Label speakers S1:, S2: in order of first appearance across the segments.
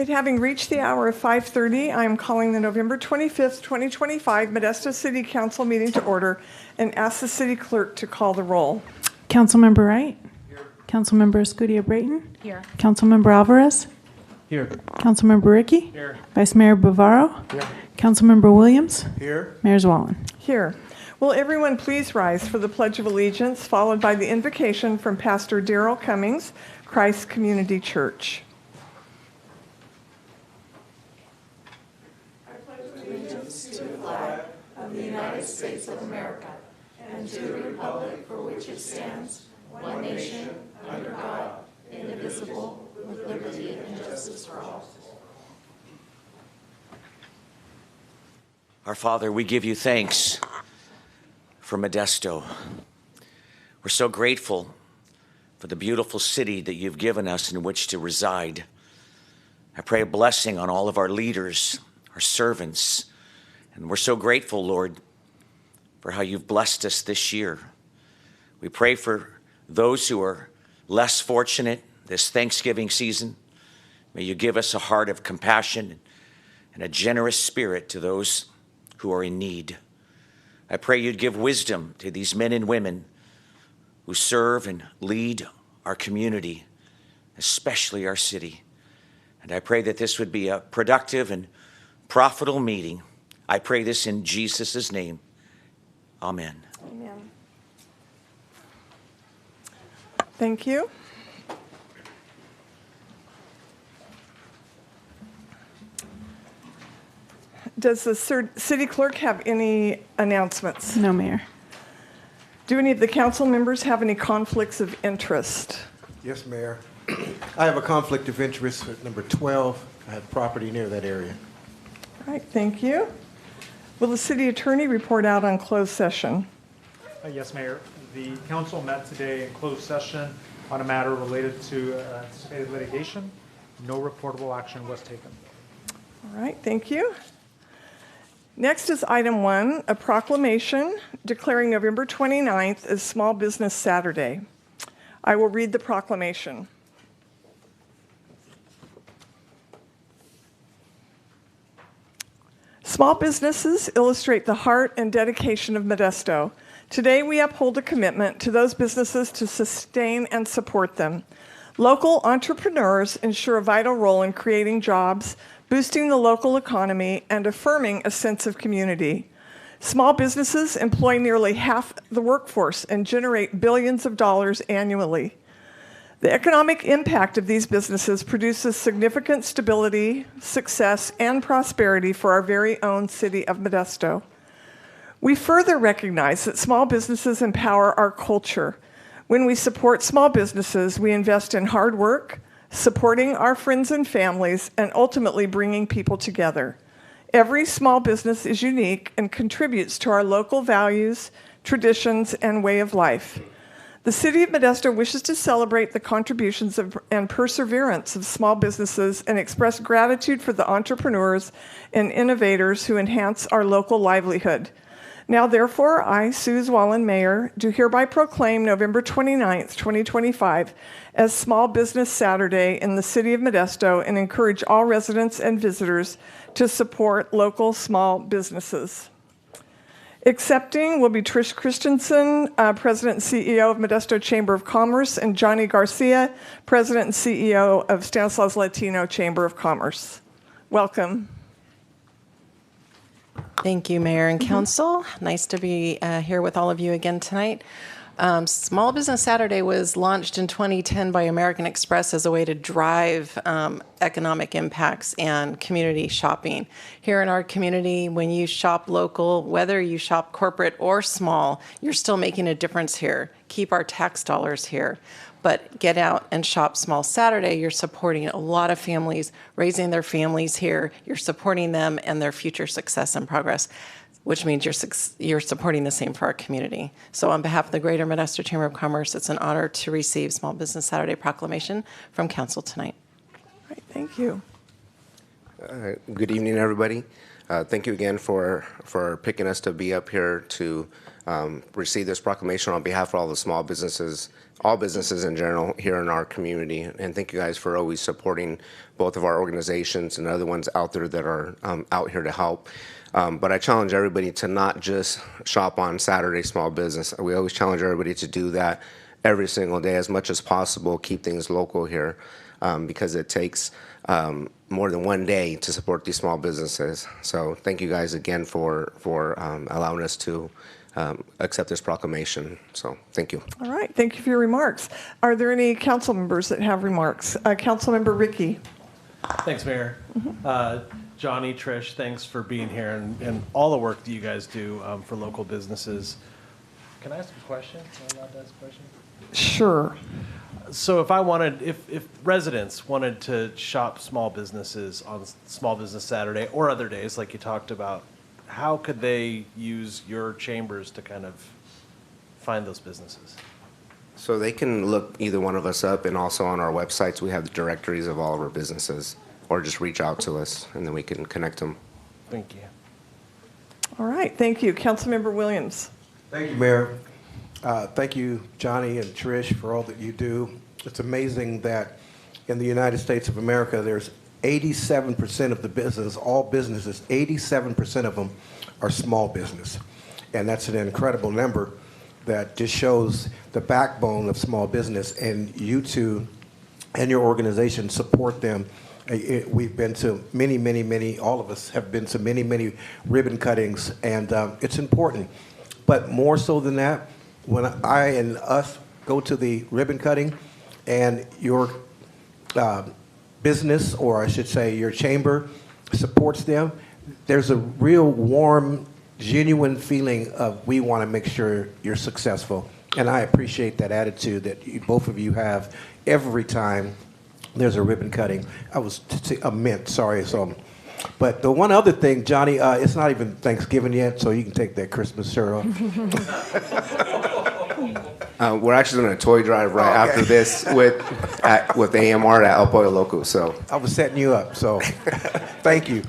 S1: It having reached the hour of 5:30, I am calling the November 25th, 2025 Modesto City Council meeting to order and ask the city clerk to call the roll.
S2: Councilmember Wright? Here. Councilmember Escudia-Brayton?
S3: Here.
S2: Councilmember Alvarez?
S4: Here.
S2: Councilmember Ricky?
S4: Here.
S2: Vice Mayor Bavaro?
S4: Here.
S2: Councilmember Williams?
S4: Here.
S2: Mayor Zwalin?
S1: Here. Will everyone please rise for the Pledge of Allegiance, followed by the invocation from Pastor Darrell Cummings, Christ Community Church.
S5: Of the United States of America, and to the republic for which it stands, one nation, under God, indivisible, with liberty and justice for all.
S6: Our Father, we give you thanks for Modesto. We're so grateful for the beautiful city that you've given us in which to reside. I pray a blessing on all of our leaders, our servants, and we're so grateful, Lord, for how you've blessed us this year. We pray for those who are less fortunate this Thanksgiving season. May you give us a heart of compassion and a generous spirit to those who are in need. I pray you'd give wisdom to these men and women who serve and lead our community, especially our city. And I pray that this would be a productive and profitable meeting. I pray this in Jesus' name. Amen.
S1: Amen. Thank you. Does the city clerk have any announcements?
S2: No, Mayor.
S1: Do any of the council members have any conflicts of interest?
S4: Yes, Mayor. I have a conflict of interest with number 12. I have property near that area.
S1: All right, thank you. Will the city attorney report out on closed session?
S7: Yes, Mayor. The council met today in closed session on a matter related to anticipated litigation. No reportable action was taken.
S1: All right, thank you. Next is item 1, a proclamation declaring November 29th as Small Business Saturday. I will read the proclamation. Small businesses illustrate the heart and dedication of Modesto. Today, we uphold a commitment to those businesses to sustain and support them. Local entrepreneurs ensure a vital role in creating jobs, boosting the local economy, and affirming a sense of community. Small businesses employ nearly half the workforce and generate billions of dollars annually. The economic impact of these businesses produces significant stability, success, and prosperity for our very own city of Modesto. We further recognize that small businesses empower our culture. When we support small businesses, we invest in hard work, supporting our friends and families, and ultimately bringing people together. Every small business is unique and contributes to our local values, traditions, and way of life. The City of Modesto wishes to celebrate the contributions and perseverance of small businesses and express gratitude for the entrepreneurs and innovators who enhance our local livelihood. Now, therefore, I, Sue Zwalin, Mayor, do hereby proclaim November 29th, 2025 as Small Business Saturday in the City of Modesto and encourage all residents and visitors to support local small businesses. Accepting will be Trish Christensen, President and CEO of Modesto Chamber of Commerce, and Johnny Garcia, President and CEO of Stanislaus Latino Chamber of Commerce. Welcome.
S3: Thank you, Mayor and Council. Nice to be here with all of you again tonight. Small Business Saturday was launched in 2010 by American Express as a way to drive economic impacts and community shopping. Here in our community, when you shop local, whether you shop corporate or small, you're still making a difference here. Keep our tax dollars here. But get out and shop Small Saturday. You're supporting a lot of families, raising their families here. You're supporting them and their future success and progress, which means you're supporting the same for our community. So on behalf of the Greater Modesto Chamber of Commerce, it's an honor to receive Small Business Saturday proclamation from Council tonight.
S1: All right, thank you.
S8: Good evening, everybody. Thank you again for picking us to be up here to receive this proclamation on behalf of all the small businesses, all businesses in general here in our community. And thank you guys for always supporting both of our organizations and other ones out there that are out here to help. But I challenge everybody to not just shop on Saturday small business. We always challenge everybody to do that every single day as much as possible, keep things local here, because it takes more than one day to support these small businesses. So thank you guys again for allowing us to accept this proclamation. So thank you.
S1: All right, thank you for your remarks. Are there any council members that have remarks? Councilmember Ricky.
S9: Thanks, Mayor. Johnny, Trish, thanks for being here and all the work that you guys do for local businesses. Can I ask a question? Am I allowed to ask a question?
S1: Sure.
S9: So if residents wanted to shop small businesses on Small Business Saturday or other days like you talked about, how could they use your chambers to kind of find those businesses?
S8: So they can look either one of us up, and also on our websites we have the directories of all of our businesses, or just reach out to us and then we can connect them.
S9: Thank you.
S1: All right, thank you. Councilmember Williams.
S4: Thank you, Mayor. Thank you, Johnny and Trish, for all that you do. It's amazing that in the United States of America, there's 87% of the business, all businesses, 87% of them are small business. And that's an incredible number that just shows the backbone of small business. And you two and your organization support them. We've been to many, all of us have been to many ribbon cuttings, and it's important. But more so than that, when I and us go to the ribbon cutting and your business, or I should say your chamber, supports them, there's a real warm, genuine feeling of we want to make sure you're successful. And I appreciate that attitude that both of you have every time there's a ribbon cutting. But the one other thing, Johnny, it's not even Thanksgiving yet, so you can take that Christmas shirt off.
S8: We're actually doing a toy drive after this with AMR at El Pollo Loco. So
S4: I was setting you up, so thank you.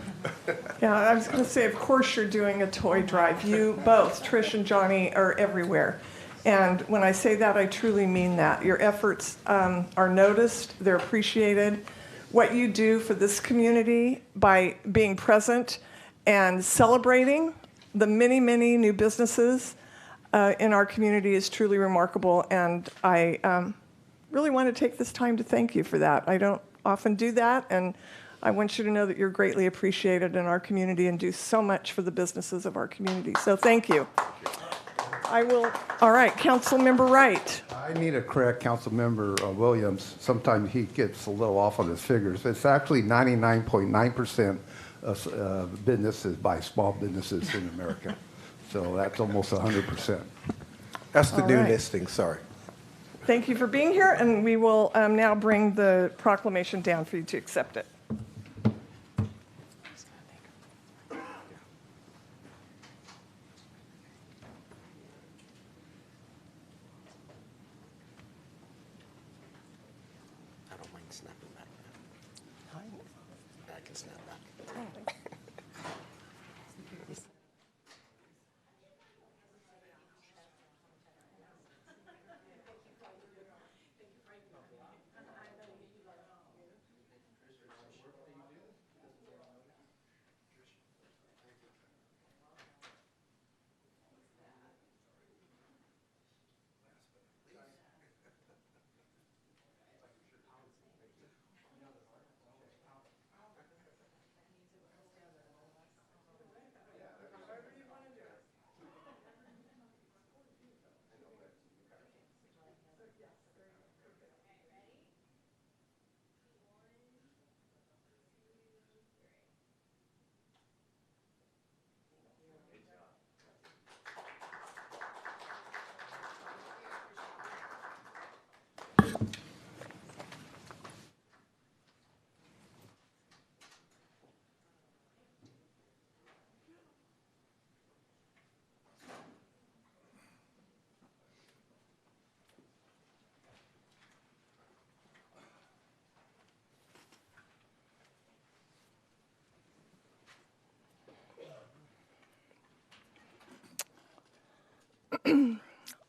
S1: Yeah, I was going to say, of course you're doing a toy drive. You both, Trish and Johnny, are everywhere. And when I say that, I truly mean that. Your efforts are noticed, they're appreciated. What you do for this community by being present and celebrating the many new businesses in our community is truly remarkable. And I really want to take this time to thank you for that. I don't often do that, and I want you to know that you're greatly appreciated in our community and do so much for the businesses of our community. So thank you. All right, Councilmember Wright.
S10: I need to correct Councilmember Williams. Sometimes he gets a little off on his figures. It's actually 99.9% of businesses by small businesses in America. So that's almost 100%.
S4: That's the new
S1: right.
S4: listing, sorry.
S1: Thank you for being here, and we will now bring the proclamation down for you to accept it.
S8: I don't mind snapping back. I can snap back.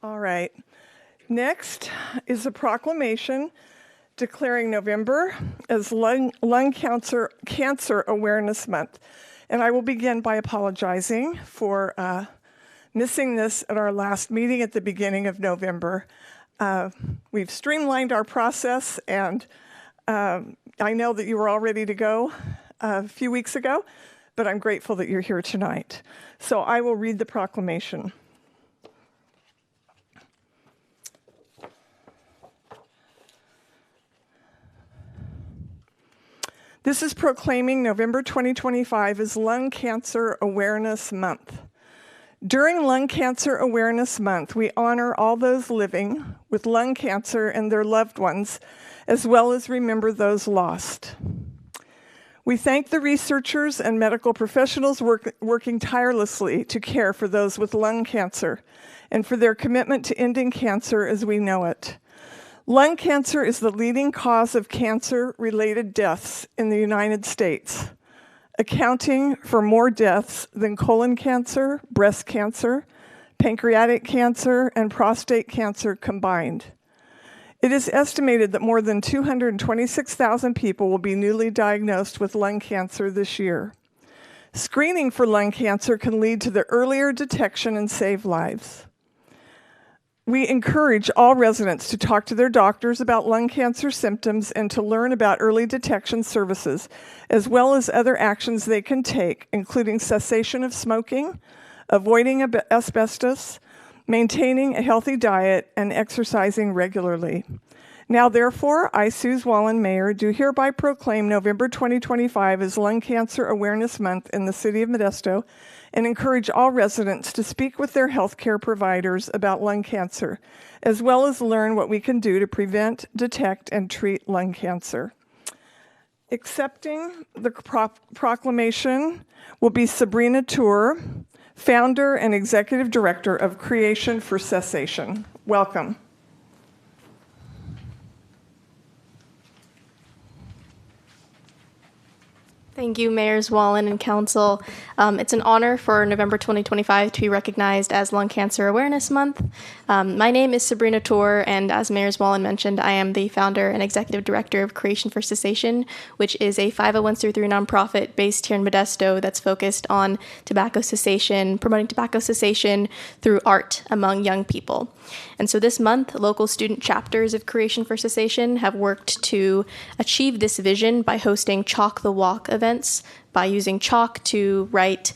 S1: All right. Next is a proclamation declaring November as Lung Cancer Awareness Month. And I will begin by apologizing for missing this at our last meeting at the beginning of November. We've streamlined our process, and I know that you were all ready to go a few weeks ago, but I'm grateful that you're here tonight. So I will read the proclamation. This is proclaiming November 2025 as Lung Cancer Awareness Month. During Lung Cancer Awareness Month, we honor all those living with lung cancer and their loved ones, as well as remember those lost. We thank the researchers and medical professionals working tirelessly to care for those with lung cancer and for their commitment to ending cancer as we know it. Lung cancer is the leading cause of cancer-related deaths in the United States, accounting for more deaths than colon cancer, breast cancer, pancreatic cancer, and prostate cancer combined. It is estimated that more than 226,000 people will be newly diagnosed with lung cancer this year. Screening for lung cancer can lead to the earlier detection and save lives. We encourage all residents to talk to their doctors about lung cancer symptoms and to learn about early detection services, as well as other actions they can take, including cessation of smoking, avoiding asbestos, maintaining a healthy diet, and exercising regularly. Now, therefore, I, Suze Wallen, Mayor, do hereby proclaim November 2025 as Lung Cancer Awareness Month in the City of Modesto, and encourage all residents to speak with their healthcare providers about lung cancer, as well as learn what we can do to prevent, detect, and treat lung cancer. Accepting the proclamation will be Sabrina Tour, founder and executive director of Creation for Cessation. Welcome.
S11: Thank you, Mayors Wallen and Council. It's an honor for November 2025 to be recognized as Lung Cancer Awareness Month. My name is Sabrina Tour, and as Mayors Wallen mentioned, I am the founder and executive director of Creation for Cessation, which is a 501c3 nonprofit based here in Modesto that's focused on tobacco cessation, promoting tobacco cessation through art among young people. And so this month, local student chapters of Creation for Cessation have worked to achieve this vision by hosting Chalk the Walk events, by using chalk to write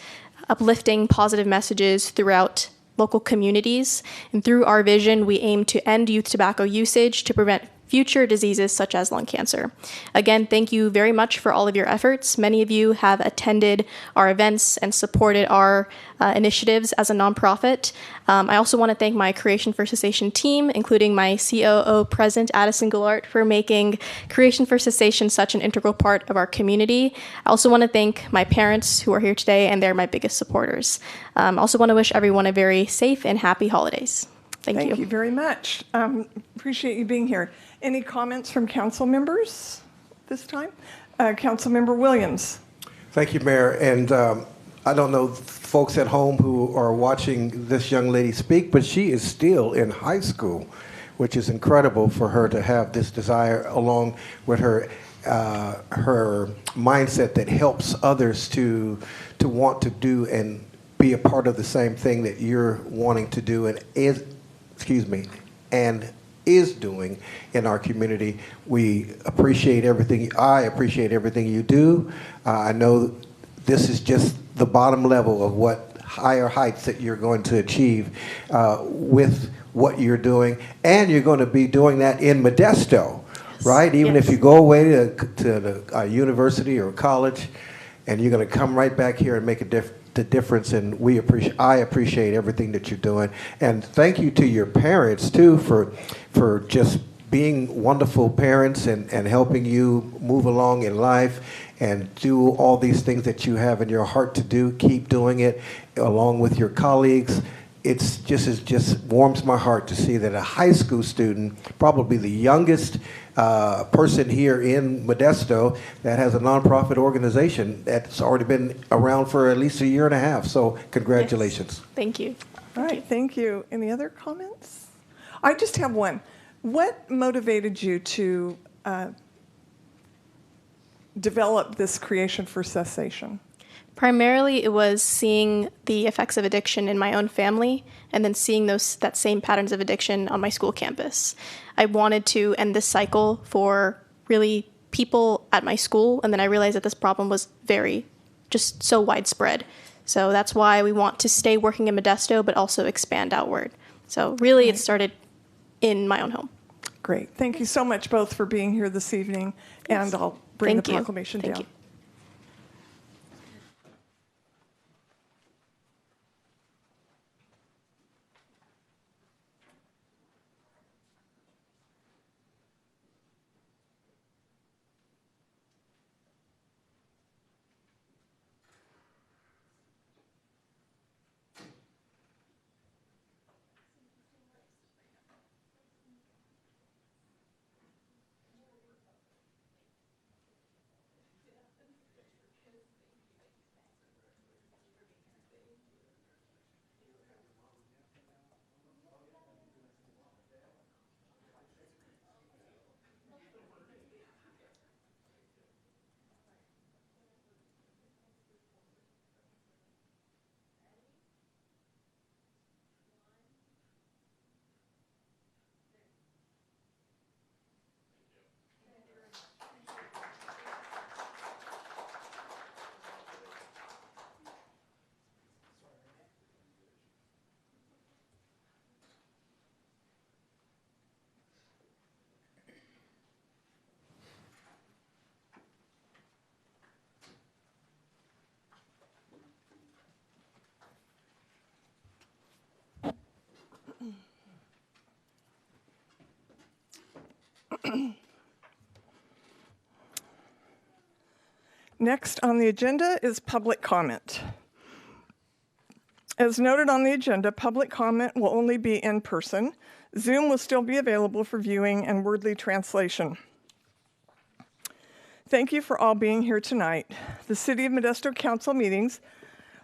S11: uplifting, positive messages throughout local communities. And through our vision, we aim to end youth tobacco usage to prevent future diseases such as lung cancer. Again, thank you very much for all of your efforts. Many of you have attended our events and supported our initiatives as a nonprofit. I also want to thank my Creation for Cessation team, including my COO President Addison Goulart, for making Creation for Cessation such an integral part of our community. I also want to thank my parents who are here today, and they're my biggest supporters. I also want to wish everyone a very safe and happy holidays.
S1: Thank you very much. Appreciate you being here. Any comments from council members this time? Councilmember Williams.
S4: Thank you, Mayor. And I don't know folks at home who are watching this young lady speak, but she is still in high school, which is incredible for her to have this desire along with her her mindset that helps others to want to do and be a part of the same thing that you're wanting to do and is doing in our community. We appreciate everything. I appreciate everything you do. I know this is just the bottom level of what higher heights that you're going to achieve with what you're doing, and you're going to be doing that in Modesto, right? Even if you go away to a university or college, and you're going to come right back here and make the difference, and I appreciate everything that you're doing. And thank you to your parents too for just being wonderful parents and helping you move along in life and do all these things that you have in your heart to do. Keep doing it along with your colleagues. It just warms my heart to see that a high school student, probably the youngest person here in Modesto, that has a nonprofit organization that's already been around for at least a year and a half. So congratulations.
S11: Yes. Thank you.
S1: All right, thank you. Any other comments? I just have one. What motivated you to develop this Creation for Cessation?
S11: Primarily, it was seeing the effects of addiction in my own family and then seeing that same patterns of addiction on my school campus. I wanted to end this cycle for really people at my school, and then I realized that this problem was just so widespread. So that's why we want to stay working in Modesto, but also expand outward. So really, it started in my own home.
S1: Great. Thank you so much both for being here this evening, and I'll bring the proclamation down.
S11: Thank you.
S1: Next on the agenda is public comment. As noted on the agenda, public comment will only be in person. Zoom will still be available for viewing and wordly translation. Thank you for all being here tonight. The City of Modesto Council meetings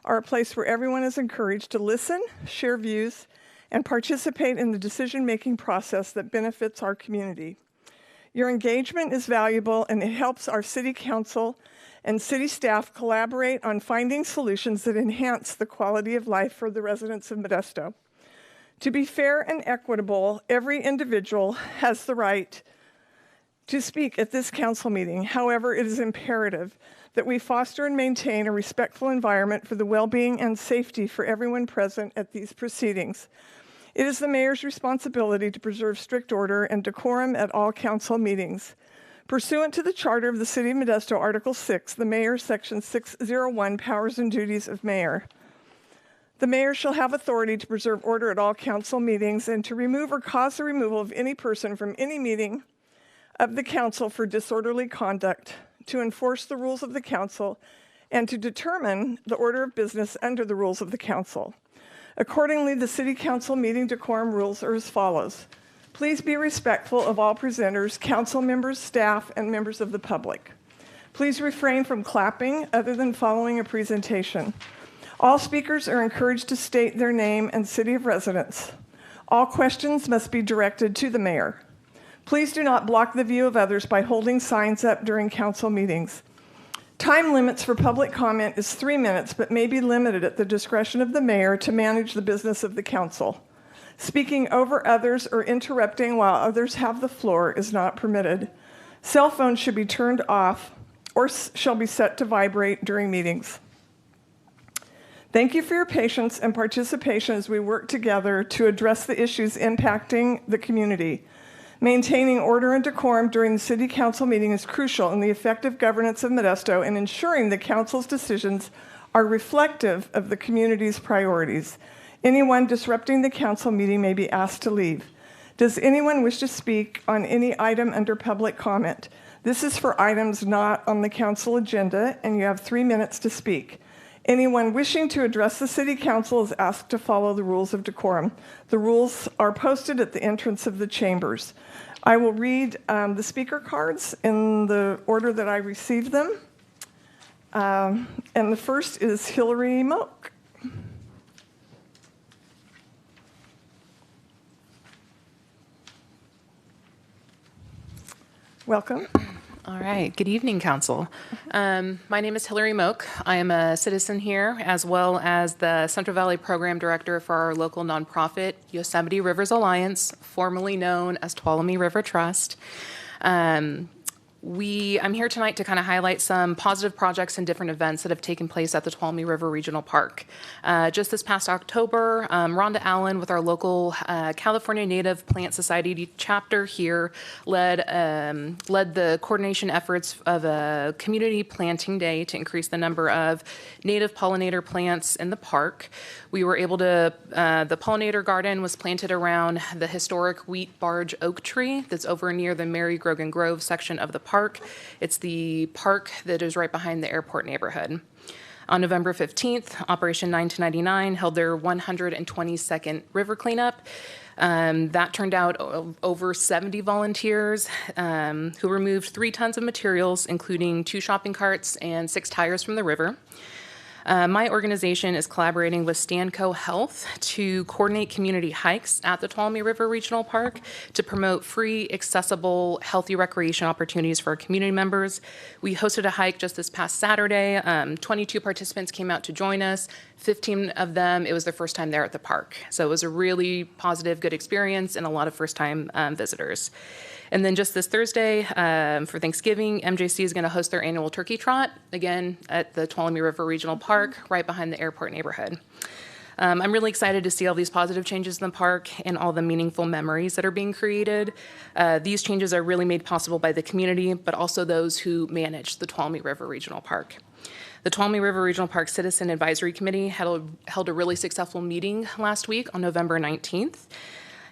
S1: are a place where everyone is encouraged to listen, share views, and participate in the decision-making process that benefits our community. Your engagement is valuable, and it helps our City Council and city staff collaborate on finding solutions that enhance the quality of life for the residents of Modesto. To be fair and equitable, every individual has the right to speak at this council meeting. However, it is imperative that we foster and maintain a respectful environment for the well-being and safety for everyone present at these proceedings. It is the mayor's responsibility to preserve strict order and decorum at all council meetings. Pursuant to the Charter of the City of Modesto, Article 6, the Mayor, Section 601, Powers and Duties of Mayor. The mayor shall have authority to preserve order at all council meetings and to remove or cause the removal of any person from any meeting of the council for disorderly conduct, to enforce the rules of the council, and to determine the order of business under the rules of the council. Accordingly, the City Council meeting decorum rules are as follows. Please be respectful of all presenters, council members, staff, and members of the public. Please refrain from clapping other than following a presentation. All speakers are encouraged to state their name and city of residence. All questions must be directed to the mayor. Please do not block the view of others by holding signs up during council meetings. Time limits for public comment is 3 minutes, but may be limited at the discretion of the mayor to manage the business of the council. Speaking over others or interrupting while others have the floor is not permitted. Cell phones should be turned off or shall be set to vibrate during meetings. Thank you for your patience and participation as we work together to address the issues impacting the community. Maintaining order and decorum during the City Council meeting is crucial in the effective governance of Modesto and ensuring the council's decisions are reflective of the community's priorities. Anyone disrupting the council meeting may be asked to leave. Does anyone wish to speak on any item under public comment? This is for items not on the council agenda, and you have 3 minutes to speak. Anyone wishing to address the City Council is asked to follow the rules of decorum. The rules are posted at the entrance of the chambers. I will read the speaker cards in the order that I received them. And the first is Hillary Moak. Welcome.
S12: All right. Good evening, Council. My name is Hillary Moak. I am a citizen here, as well as the Central Valley Program Director for our local nonprofit, Yosemite Rivers Alliance, formerly known as Tuolumne River Trust. I'm here tonight to kind of highlight some positive projects and different events that have taken place at the Tuolumne River Regional Park. Just this past October, Rhonda Allen with our local California Native Plant Society chapter here led the coordination efforts of a community planting day to increase the number of native pollinator plants in the park. We were able to, the pollinator garden was planted around the historic wheat barge oak tree that's over near the Mary Grogan Grove section of the park. It's the park that is right behind the airport neighborhood. On November 15th, Operation 9-99 held their 122nd river cleanup. That turned out over 70 volunteers who removed 3 tons of materials, including 2 shopping carts and 6 tires from the river. My organization is collaborating with Stanco Health to coordinate community hikes at the Tuolumne River Regional Park to promote free, accessible, healthy recreation opportunities for our community members. We hosted a hike just this past Saturday. 22 participants came out to join us. 15 of them, it was their first time there at the park. So it was a really positive, good experience and a lot of first-time visitors. And then just this Thursday, for Thanksgiving, MJC is going to host their annual turkey trot, again, at the Tuolumne River Regional Park, right behind the airport neighborhood. I'm really excited to see all these positive changes in the park and all the meaningful memories that are being created. These changes are really made possible by the community, but also those who manage the Tuolumne River Regional Park. The Tuolumne River Regional Park Citizen Advisory Committee held a really successful meeting last week on November 19th.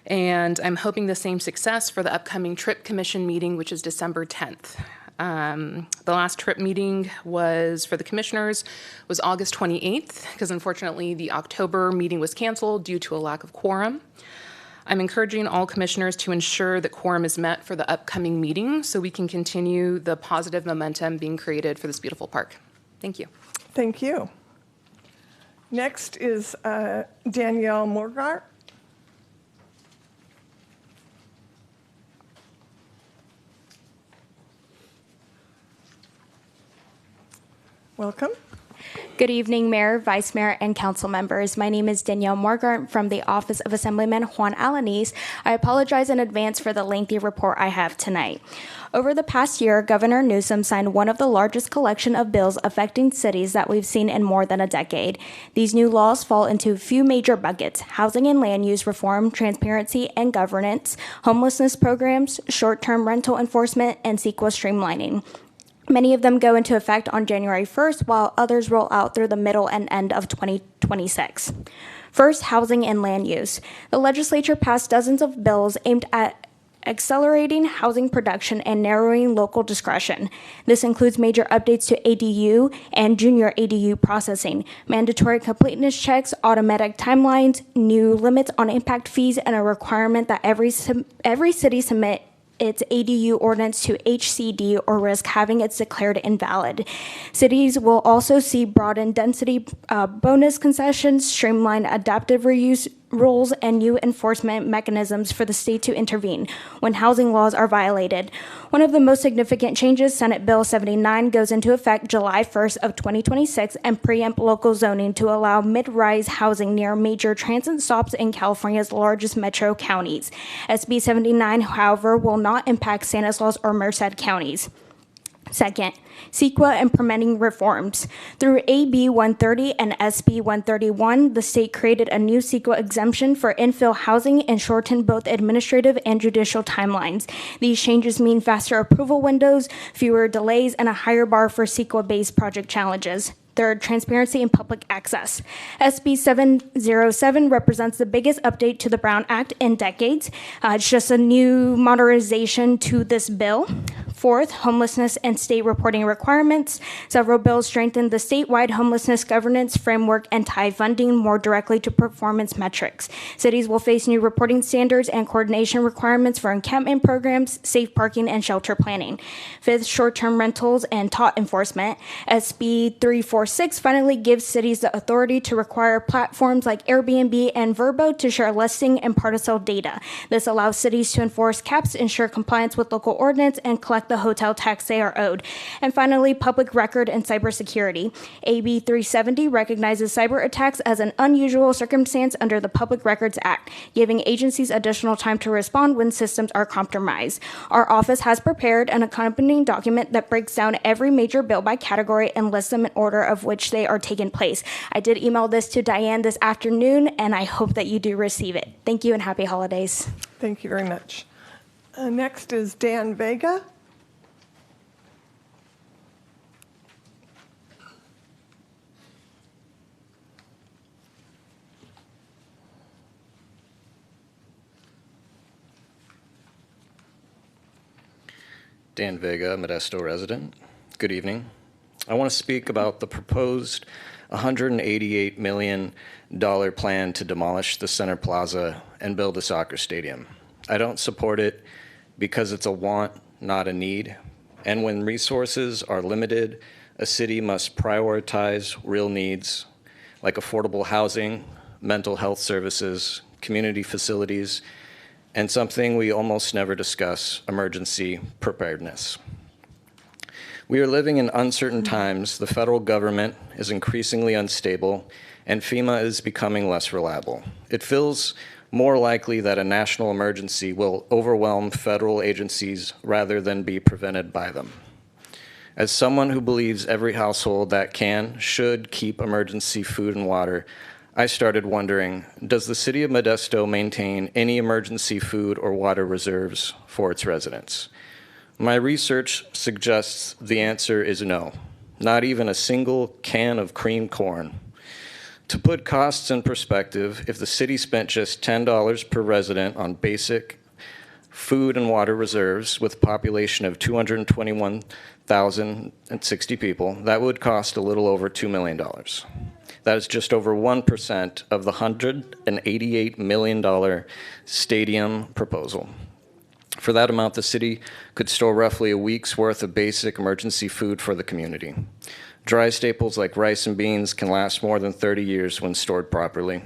S12: And I'm hoping the same success for the upcoming TRIP Commission meeting, which is December 10th. The last TRIP meeting was for the commissioners was August 28th, because unfortunately the October meeting was canceled due to a lack of quorum. I'm encouraging all commissioners to ensure that quorum is met for the upcoming meeting so we can continue the positive momentum being created for this beautiful park. Thank you.
S1: Thank you. Next is Danielle Morgart. Welcome.
S13: Good evening, Mayor, Vice Mayor, and Council members. My name is Danielle Morgart from the Office of Assemblyman Juan Alanis. I apologize in advance for the lengthy report I have tonight. Over the past year, Governor Newsom signed one of the largest collection of bills affecting cities that we've seen in more than a decade. These new laws fall into a few major buckets: housing and land use reform, transparency and governance, homelessness programs, short-term rental enforcement, and CEQA streamlining. Many of them go into effect on January 1st, while others roll out through the middle and end of 2026. First, housing and land use. The legislature passed dozens of bills aimed at accelerating housing production and narrowing local discretion. This includes major updates to ADU and junior ADU processing, mandatory completeness checks, automatic timelines, new limits on impact fees, and a requirement that every city submit its ADU ordinance to HCD or risk having it declared invalid. Cities will also see broadened density bonus concessions, streamlined adaptive reuse rules, and new enforcement mechanisms for the state to intervene when housing laws are violated. One of the most significant changes, Senate Bill 79, goes into effect July 1st of 2026 and preempt local zoning to allow mid-rise housing near major transit stops in California's largest metro counties. SB 79, however, will not impact Stanislaus or Merced counties. Second, CEQA implementing reforms. Through AB 130 and SB 131, the state created a new CEQA exemption for infill housing and shortened both administrative and judicial timelines. These changes mean faster approval windows, fewer delays, and a higher bar for CEQA-based project challenges. Third, transparency and public access. SB 707 represents the biggest update to the Brown Act in decades. It's just a new modernization to this bill. Fourth, homelessness and state reporting requirements. Several bills strengthen the statewide homelessness governance framework and tie funding more directly to performance metrics. Cities will face new reporting standards and coordination requirements for encampment programs, safe parking, and shelter planning. Fifth, short-term rentals and TOT enforcement. SB 346 finally gives cities the authority to require platforms like Airbnb and Vrbo to share listing and parcel data. This allows cities to enforce caps, ensure compliance with local ordinance, and collect the hotel tax they are owed. And finally, public record and cybersecurity. AB 370 recognizes cyber attacks as an unusual circumstance under the Public Records Act, giving agencies additional time to respond when systems are compromised. Our office has prepared an accompanying document that breaks down every major bill by category and lists them in order of which they are taking place. I did email this to Diane this afternoon, and I hope that you do receive it. Thank you and happy holidays.
S1: Thank you very much. Next is Dan Vega.
S14: Dan Vega, Modesto resident. Good evening. I want to speak about the proposed $188 million plan to demolish the Center Plaza and build a soccer stadium. I don't support it because it's a want, not a need. And when resources are limited, a city must prioritize real needs like affordable housing, mental health services, community facilities, and something we almost never discuss, emergency preparedness. We are living in uncertain times. The federal government is increasingly unstable, and FEMA is becoming less reliable. It feels more likely that a national emergency will overwhelm federal agencies rather than be prevented by them. As someone who believes every household that should keep emergency food and water, I started wondering, does the City of Modesto maintain any emergency food or water reserves for its residents? My research suggests the answer is no, not even a single can of cream corn. To put costs in perspective, if the city spent just $10 per resident on basic food and water reserves with a population of 221,060 people, that would cost a little over $2 million. That is just over 1% of the $188 million stadium proposal. For that amount, the city could store roughly a week's worth of basic emergency food for the community. Dry staples like rice and beans can last more than 30 years when stored properly.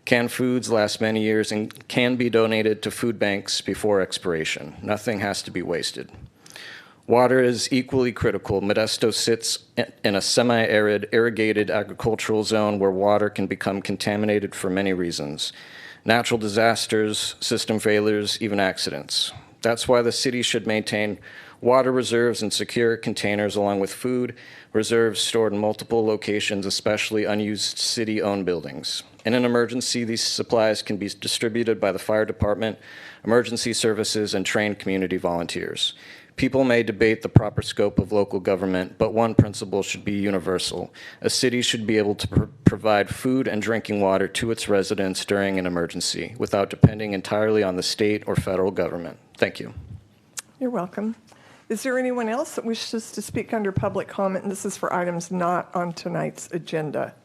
S14: Canned foods last many years and can be donated to food banks before expiration. Nothing has to be wasted. Water is equally critical. Modesto sits in a semi-arid, irrigated agricultural zone where water can become contaminated for many reasons. Natural disasters, system failures, even accidents. That's why the city should maintain water reserves and secure containers along with food reserves stored in multiple locations, especially unused city-owned buildings. In an emergency, these supplies can be distributed by the fire department, emergency services, and trained community volunteers. People may debate the proper scope of local government, but one principle should be universal. A city should be able to provide food and drinking water to its residents during an emergency without depending entirely on the state or federal government. Thank you.
S1: You're welcome. Is there anyone else that wishes to speak under public comment? And this is for items not on tonight's agenda.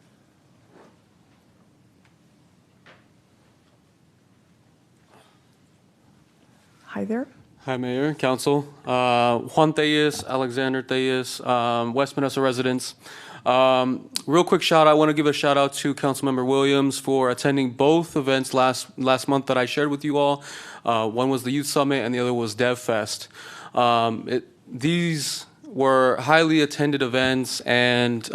S1: Hi there.
S15: Hi, Mayor, Council. Juan Tellez, Alexander Tellez, West Modesto residents. Real quick shout out. I want to give a shout out to Councilmember Williams for attending both events last month that I shared with you all. One was the Youth Summit and the other was DevFest. These were highly attended events, and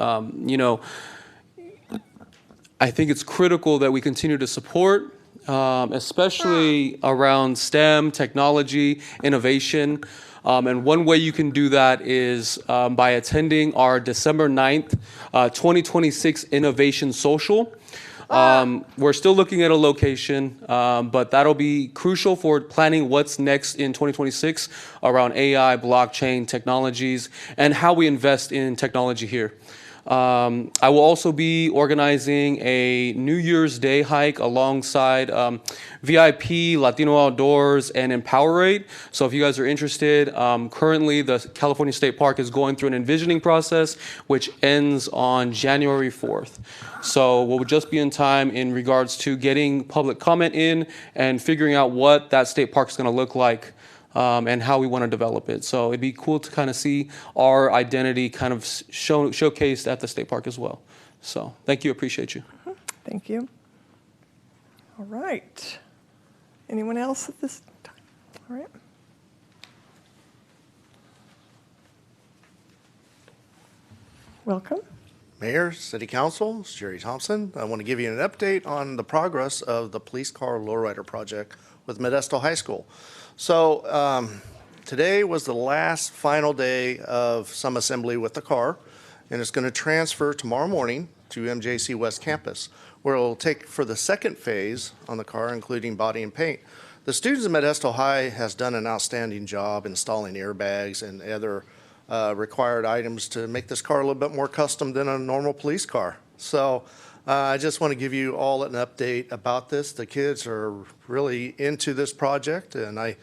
S15: I think it's critical that we continue to support, especially around STEM, technology, innovation. And one way you can do that is by attending our December 9th, 2026 Innovation Social. We're still looking at a location, but that'll be crucial for planning what's next in 2026 around AI, blockchain, technologies, and how we invest in technology here. I will also be organizing a New Year's Day hike alongside VIP, Latino Outdoors, and Empowerate. So if you guys are interested, currently the California State Park is going through an envisioning process, which ends on January 4th. So we'll just be in time in regards to getting public comment in and figuring out what that state park is going to look like. And how we want to develop it. So it'd be cool to kind of see our identity kind of showcased at the state park as well. So thank you, appreciate you.
S1: Thank you. All right. Anyone else at this time? All right. Welcome.
S16: Mayor, City Council, it's Jerry Thompson. I want to give you an update on the progress of the police car lowrider project with Modesto High School. So today was the last final day of some assembly with the car, and it's going to transfer tomorrow morning to MJC West Campus, where it will take for the second phase on the car, including body and paint. The students at Modesto High has done an outstanding job installing airbags and other required items to make this car a little bit more custom than a normal police car. So I just want to give you all an update about this. The kids are really into this project, and I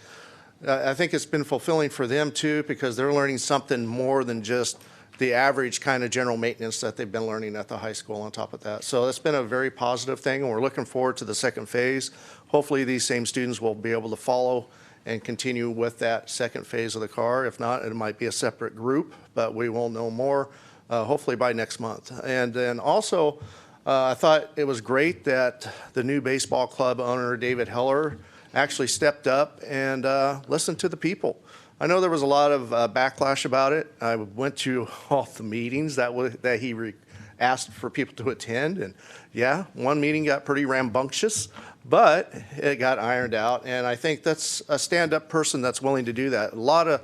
S16: think it's been fulfilling for them too, because they're learning something more than just the average kind of general maintenance that they've been learning at the high school on top of that. So it's been a very positive thing, and we're looking forward to the second phase. Hopefully these same students will be able to follow and continue with that second phase of the car. If not, it might be a separate group, but we will know more hopefully by next month. And then also, I thought it was great that the new baseball club owner, David Heller, actually stepped up and listened to the people. I know there was a lot of backlash about it. I went to all the meetings that he asked for people to attend, and yeah, one meeting got pretty rambunctious, but it got ironed out, and I think that's a stand-up person that's willing to do that. A lot of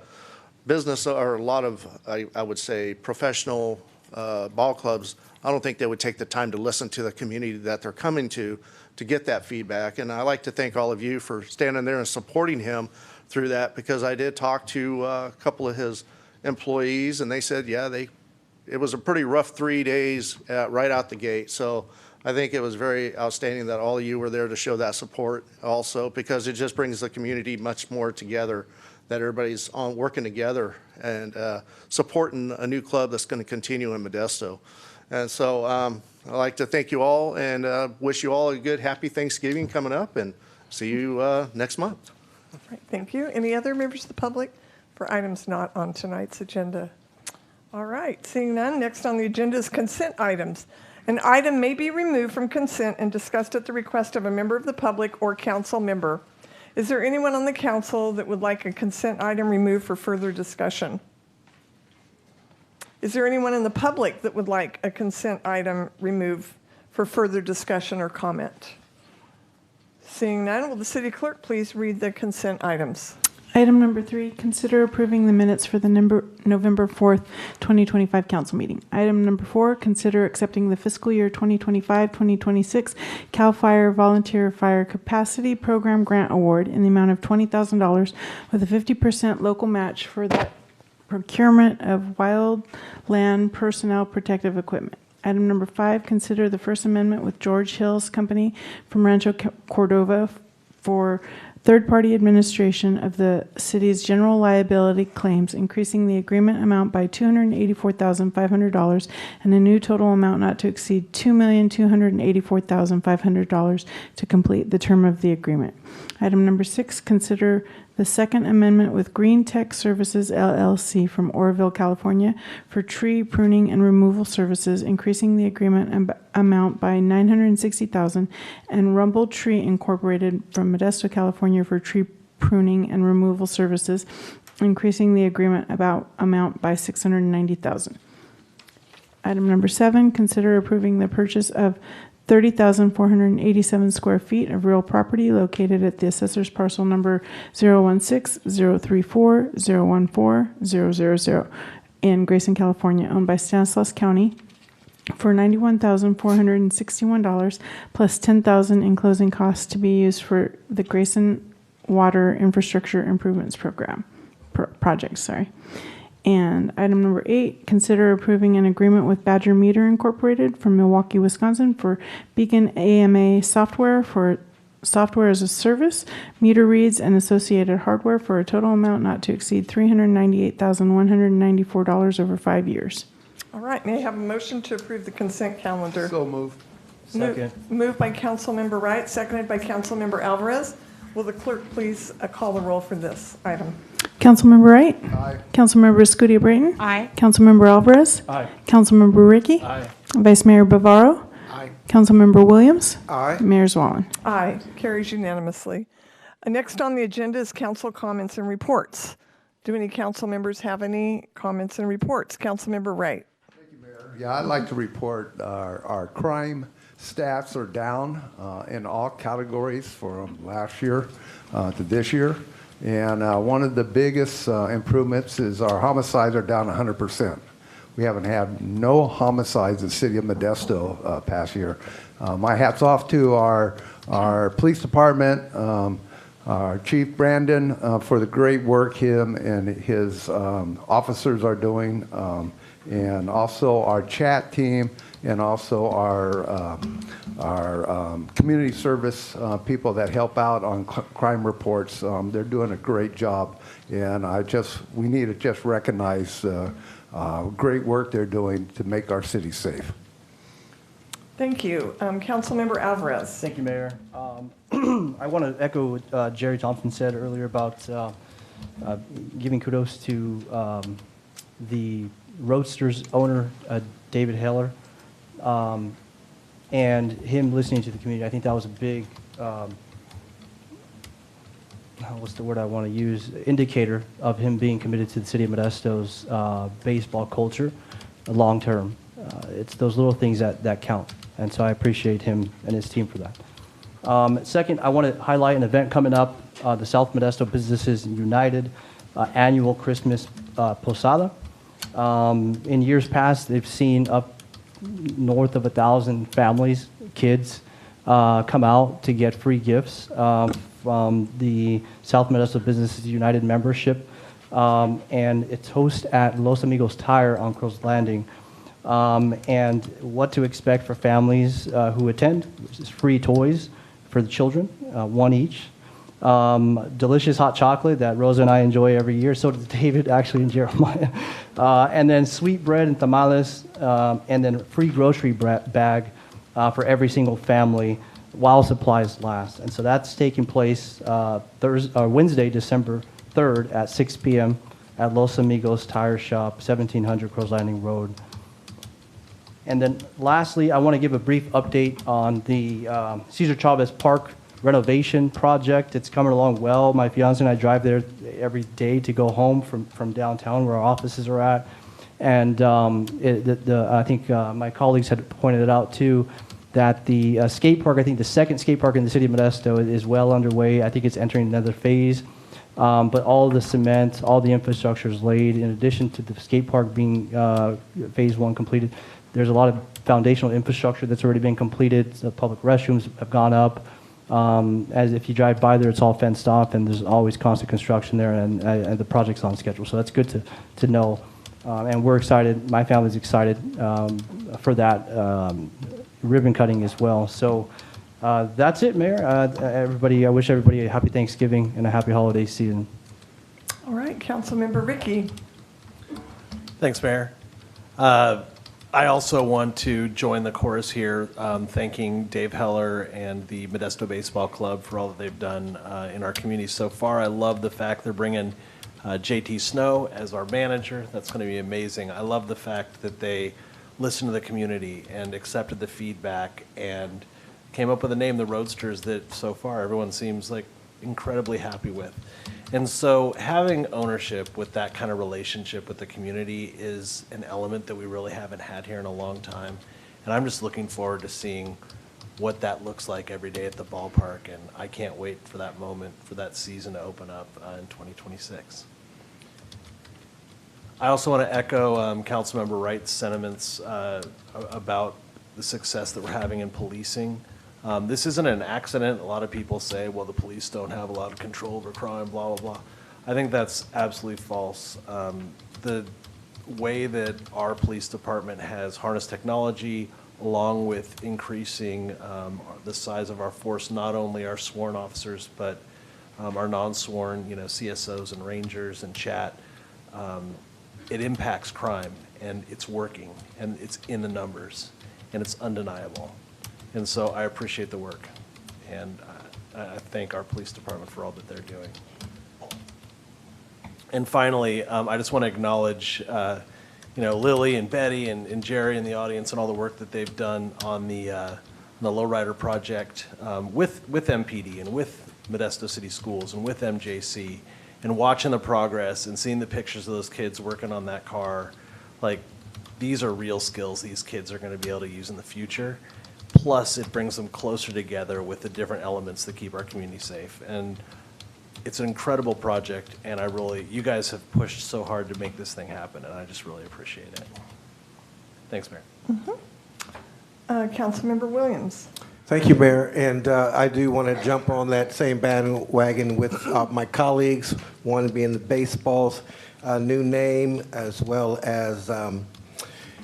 S16: business, or a lot of, I would say, professional ball clubs, I don't think they would take the time to listen to the community that they're coming to get that feedback. And I like to thank all of you for standing there and supporting him through that, because I did talk to a couple of his employees, and they said, yeah, it was a pretty rough 3 days right out the gate. So I think it was very outstanding that all of you were there to show that support also, because it just brings the community much more together, that everybody's working together and supporting a new club that's going to continue in Modesto. And so I'd like to thank you all and wish you all a good, happy Thanksgiving coming up, and see you next month.
S1: All right, thank you. Any other members of the public for items not on tonight's agenda? All right, seeing none, next on the agenda is consent items. An item may be removed from consent and discussed at the request of a member of the public or council member. Is there anyone on the council that would like a consent item removed for further discussion? Is there anyone in the public that would like a consent item removed for further discussion or comment? Seeing none, will the city clerk please read the consent items?
S2: Item number 3, consider approving the minutes for the November 4th, 2025 council meeting. Item number 4, consider accepting the fiscal year 2025-2026 CAL FIRE Volunteer Fire Capacity Program Grant Award in the amount of $20,000 with a 50% local match for the procurement of wildland personnel protective equipment. Item number 5, consider the First Amendment with George Hills Company from Rancho Cordova for third-party administration of the city's general liability claims, increasing the agreement amount by $284,500 and a new total amount not to exceed $2,284,500 to complete the term of the agreement. Item number 6, consider the Second Amendment with Green Tech Services, LLC from Oroville, California for tree pruning and removal services, increasing the agreement amount by $960,000, and Rumble Tree Incorporated from Modesto, California for tree pruning and removal services, increasing the agreement amount by $690,000. Item number 7, consider approving the purchase of 30,487 square feet of real property located at the assessor's parcel number 016-034-014-000 in Grayson, California, owned by Stanislaus County for $91,461 plus $10,000 in closing costs to be used for the Grayson Water Infrastructure Improvements Project. And item number 8, consider approving an agreement with Badger Meter Incorporated from Milwaukee, Wisconsin for Beacon AMA software for software as a service, meter reads, and associated hardware for a total amount not to exceed $398,194 over 5 years.
S1: All right, may I have a motion to approve the consent calendar?
S10: So moved.
S9: Second.
S1: Moved by Councilmember Wright, seconded by Councilmember Alvarez. Will the clerk please call the roll for this item?
S2: Councilmember Wright?
S10: Aye.
S2: Councilmember Escutia-Brayton?
S13: Aye.
S2: Councilmember Alvarez?
S9: Aye.
S2: Councilmember Ricky?
S9: Aye.
S2: Vice Mayor Bavaro?
S4: Aye.
S2: Councilmember Williams?
S4: Aye.
S2: Mayor Zwallen?
S1: Aye, carries unanimously. Next on the agenda is council comments and reports. Do any council members have any comments and reports? Councilmember Wright.
S10: Yeah, I'd like to report our crime stats are down in all categories from last year to this year. And one of the biggest improvements is our homicides are down 100%. We haven't had no homicides in the city of Modesto past year. My hat's off to our police department, our Chief Brandon for the great work him and his officers are doing, and also our chat team, and also our community service people that help out on crime reports. They're doing a great job, and we need to just recognize great work they're doing to make our city safe.
S1: Thank you. Councilmember Alvarez.
S17: Thank you, Mayor. I want to echo what Jerry Thompson said earlier about giving kudos to the Roadsters owner, David Heller, and him listening to the community. I think that was a big, what's the word I want to use, indicator of him being committed to the city of Modesto's baseball culture long term. It's those little things that count. And so I appreciate him and his team for that. Second, I want to highlight an event coming up, the South Modesto Businesses United annual Christmas Posada. In years past, they've seen up north of 1,000 families, kids, come out to get free gifts from the South Modesto Businesses United membership. And it's hosted at Los Amigos Tire on Crow's Landing. And what to expect for families who attend, which is free toys for the children, one each. Delicious hot chocolate that Rosa and I enjoy every year. So does David, actually, and Jeremiah. And then sweet bread and tamales, and then a free grocery bag for every single family while supplies last. And so that's taking place Wednesday, December 3rd at 6 p.m. at Los Amigos Tire Shop, 1700 Crow's Landing Road. And then lastly, I want to give a brief update on the Cesar Chavez Park renovation project. It's coming along well. My fiance and I drive there every day to go home from downtown where our offices are at. And I think my colleagues had pointed it out too, that the skate park, I think the second skate park in the city of Modesto is well underway. I think it's entering another phase. But all the cement, all the infrastructure is laid. In addition to the skate park being phase 1 completed, there's a lot of foundational infrastructure that's already been completed. The public restrooms have gone up. As if you drive by there, it's all fenced off, and there's always constant construction there, and the project's on schedule. So that's good to know. And we're excited. My family's excited for that ribbon cutting as well. So that's it, Mayor. Everybody, I wish everybody a happy Thanksgiving and a happy holiday season.
S1: All right, Councilmember Ricky.
S9: Thanks, Mayor. I also want to join the chorus here, thanking Dave Heller and the Modesto Baseball Club for all that they've done in our community so far. I love the fact they're bringing JT Snow as our manager. That's going to be amazing. I love the fact that they listened to the community and accepted the feedback and came up with a name, the Roadsters, that so far everyone seems like incredibly happy with. And so having ownership with that kind of relationship with the community is an element that we really haven't had here in a long time. And I'm just looking forward to seeing what that looks like every day at the ballpark. And I can't wait for that moment, for that season to open up in 2026. I also want to echo Councilmember Wright's sentiments about the success that we're having in policing. This isn't an accident. A lot of people say, well, the police don't have a lot of control over crime, blah, blah, blah. I think that's absolutely false. The way that our police department has harnessed technology, along with increasing the size of our force, not only our sworn officers, but our non-sworn, CSOs and rangers and chat, it impacts crime, and it's working, and it's in the numbers, and it's undeniable. And so I appreciate the work, and I thank our police department for all that they're doing. And finally, I just want to acknowledge, Lily and Betty and Jerry in the audience and all the work that they've done on the lowrider project with MPD and with Modesto City Schools and with MJC, and watching the progress and seeing the pictures of those kids working on that car. Like, these are real skills these kids are going to be able to use in the future. Plus, it brings them closer together with the different elements that keep our community safe. And it's an incredible project, and you guys have pushed so hard to make this thing happen, and I just really appreciate it. Thanks, Mayor.
S1: Councilmember Williams.
S4: Thank you, Mayor. And I do want to jump on that same bandwagon with my colleagues, one being the baseball's new name, as well as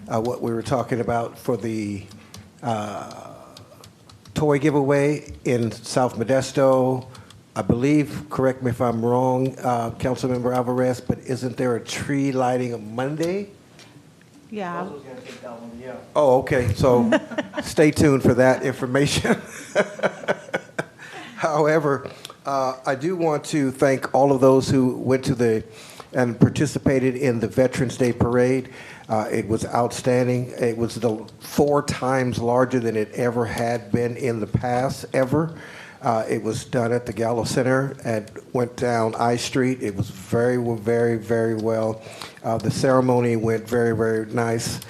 S4: what we were talking about for the toy giveaway in South Modesto. I believe, correct me if I'm wrong, Councilmember Alvarez, but isn't there a tree lighting on Monday?
S2: Yeah.
S4: Oh, okay, so stay tuned for that information. However, I do want to thank all of those who went to and participated in the Veterans Day Parade. It was outstanding. It was 4 times larger than it ever had been in the past, ever. It was done at the Gallo Center and went down I Street. It was very, very, very well. The ceremony went very, very nice.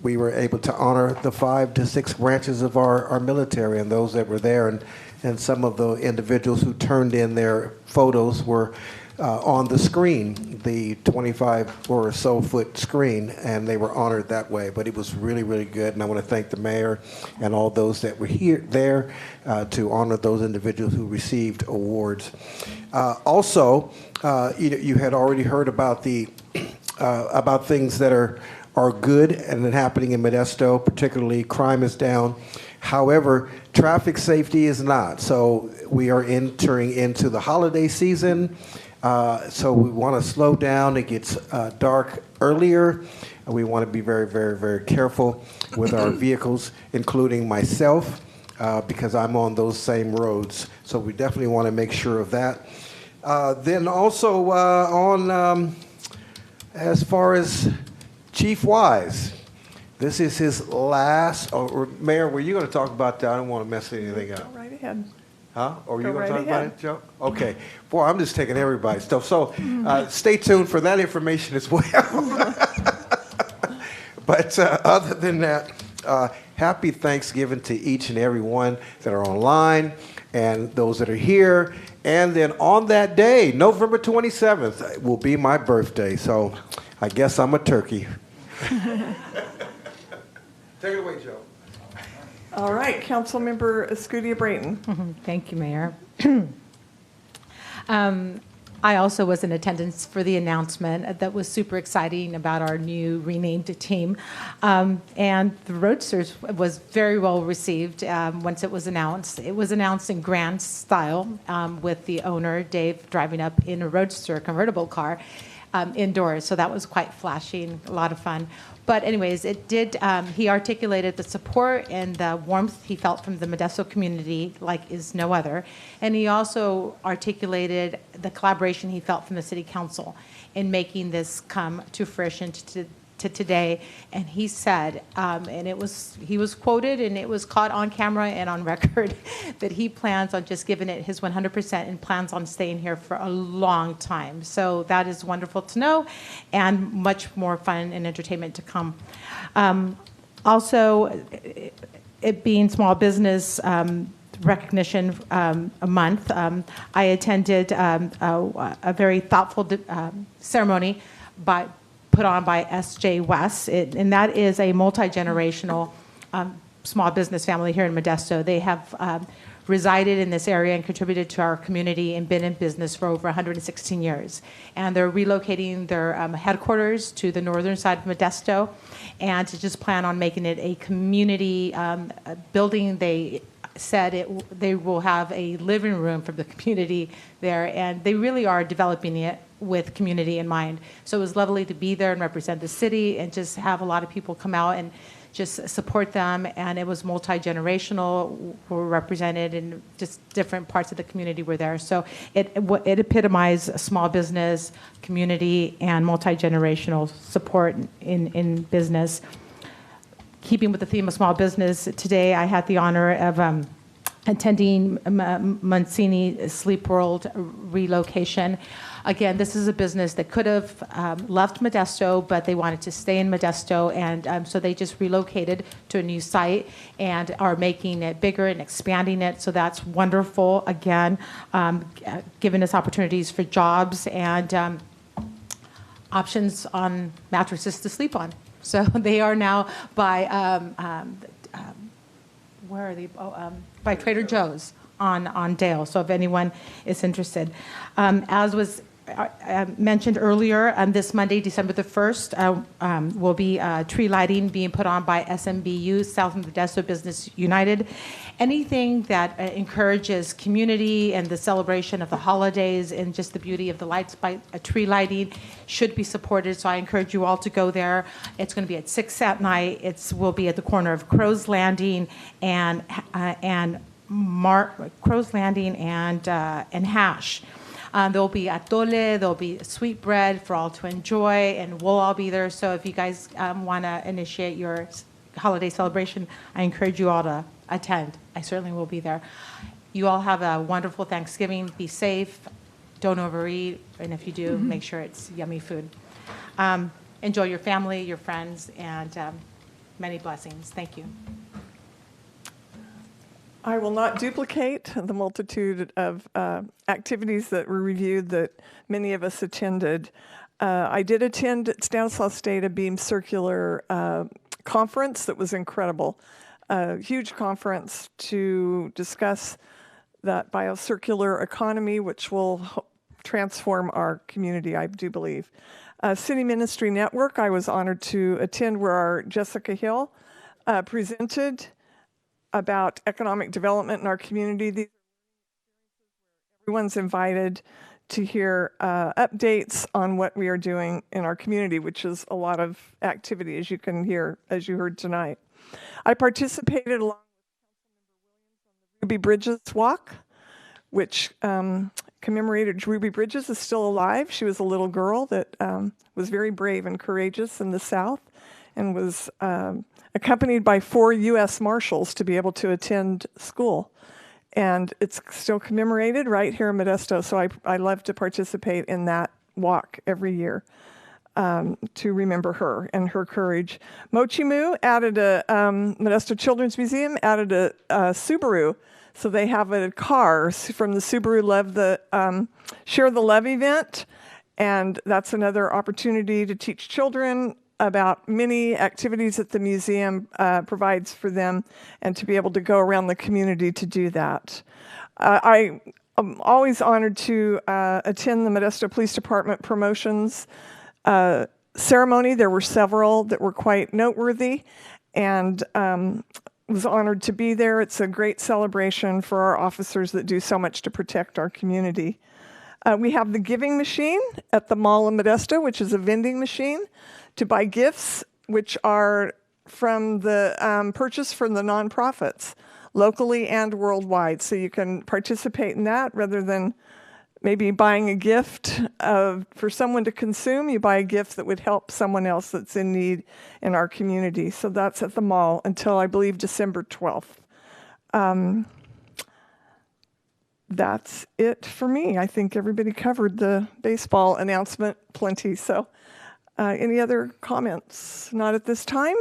S4: We were able to honor the 5 to 6 branches of our military and those that were there. And some of the individuals who turned in their photos were on the screen, the 25 or so foot screen, and they were honored that way. But it was really, really good, and I want to thank the mayor and all those that were there to honor those individuals who received awards. Also, you had already heard about about things that are good and then happening in Modesto, particularly crime is down. However, traffic safety is not. So we are entering into the holiday season. So we want to slow down. It gets dark earlier. We want to be very, very, very careful with our vehicles, including myself, because I'm on those same roads. So we definitely want to make sure of that. Then also as far as Chief Wise, this is his last. Mayor, were you going to talk about that? I don't want to mess anything up.
S1: Go right ahead.
S4: Huh? Or are you
S1: Go
S4: going to
S1: right
S4: talk about
S1: ahead.
S4: it, Joe? Okay. Boy, I'm just taking everybody's stuff. So stay tuned for that information as well. But other than that, happy Thanksgiving to each and every one that are online and those that are here. And then on that day, November 27th, will be my birthday. So I guess I'm a turkey. Take it away, Joe.
S1: All right, Councilmember Escudia Brayton.
S18: Thank you, Mayor. I also was in attendance for the announcement that was super exciting about our new renamed team. And the Roadsters was very well received once it was announced. It was announced in grand style with the owner, Dave, driving up in a Roadster convertible car indoors. So that was quite flashy and a lot of fun. But anyways, it did, he articulated the support and the warmth he felt from the Modesto community like is no other. And he also articulated the collaboration he felt from the City Council in making this come to fruition to today. And he said, and he was quoted and it was caught on camera and on record, that he plans on just giving it his 100% and plans on staying here for a long time. So that is wonderful to know and much more fun and entertainment to come. Also, it being Small Business Recognition Month, I attended a very thoughtful ceremony put on by S.J. West, and that is a multi-generational small business family here in Modesto. They have resided in this area and contributed to our community and been in business for over 116 years. And they're relocating their headquarters to the northern side of Modesto, and to just plan on making it a community building. They said they will have a living room for the community there, and they really are developing it with community in mind. So it was lovely to be there and represent the city and just have a lot of people come out and just support them. And it was multi-generational, were represented, and just different parts of the community were there. So it epitomized small business, community, and multi-generational support in business. Keeping with the theme of small business, today I had the honor of attending Mancini Sleep World relocation. Again, this is a business that could have left Modesto, but they wanted to stay in Modesto, and so they just relocated to a new site and are making it bigger and expanding it. So that's wonderful. Again, giving us opportunities for jobs and options on mattresses to sleep on. So they are now by where are they? By Trader Joe's on Dale. So if anyone is interested, as was mentioned earlier, this Monday, December the 1st, will be tree lighting being put on by SMBU, South Modesto Business United. Anything that encourages community and the celebration of the holidays and just the beauty of the lights by tree lighting should be supported. So I encourage you all to go there. It's going to be at 6 at night. It will be at the corner of Crow's Landing and Crow's Landing and Hash. There'll be atole, there'll be sweetbread for all to enjoy, and we'll all be there. So if you guys want to initiate your holiday celebration, I encourage you all to attend. I certainly will be there. You all have a wonderful Thanksgiving. Be safe. Don't overeat. And if you do, make sure it's yummy food. Enjoy your family, your friends, and many blessings. Thank you.
S1: I will not duplicate the multitude of activities that were reviewed that many of us attended. I did attend at Stanislaus State a Beam Circular conference that was incredible. A huge conference to discuss that biocircular economy, which will transform our community, I do believe. City Ministry Network, I was honored to attend, where our Jessica Hill presented about economic development in our community. Everyone's invited to hear updates on what we are doing in our community, which is a lot of activity, as you can hear, as you heard tonight. I participated along with Ruby Bridges Walk, which commemorated Ruby Bridges is still alive. She was a little girl that was very brave and courageous in the South, and was accompanied by 4 U.S. Marshals to be able to attend school. And it's still commemorated right here in Modesto, so I love to participate in that walk every year to remember her and her courage. Mochimu added Modesto Children's Museum added a Subaru, so they have a car from the Subaru Share the Love event, and that's another opportunity to teach children about many activities that the museum provides for them, and to be able to go around the community to do that. I am always honored to attend the Modesto Police Department promotions ceremony. There were several that were quite noteworthy, and was honored to be there. It's a great celebration for our officers that do so much to protect our community. We have the giving machine at the Mall in Modesto, which is a vending machine to buy gifts, which are from the purchase from the nonprofits, locally and worldwide. So you can participate in that rather than maybe buying a gift for someone to consume. You buy a gift that would help someone else that's in need in our community. So that's at the mall until, I believe, December 12th. That's it for me. I think everybody covered the baseball announcement plenty. So any other comments? Not at this time.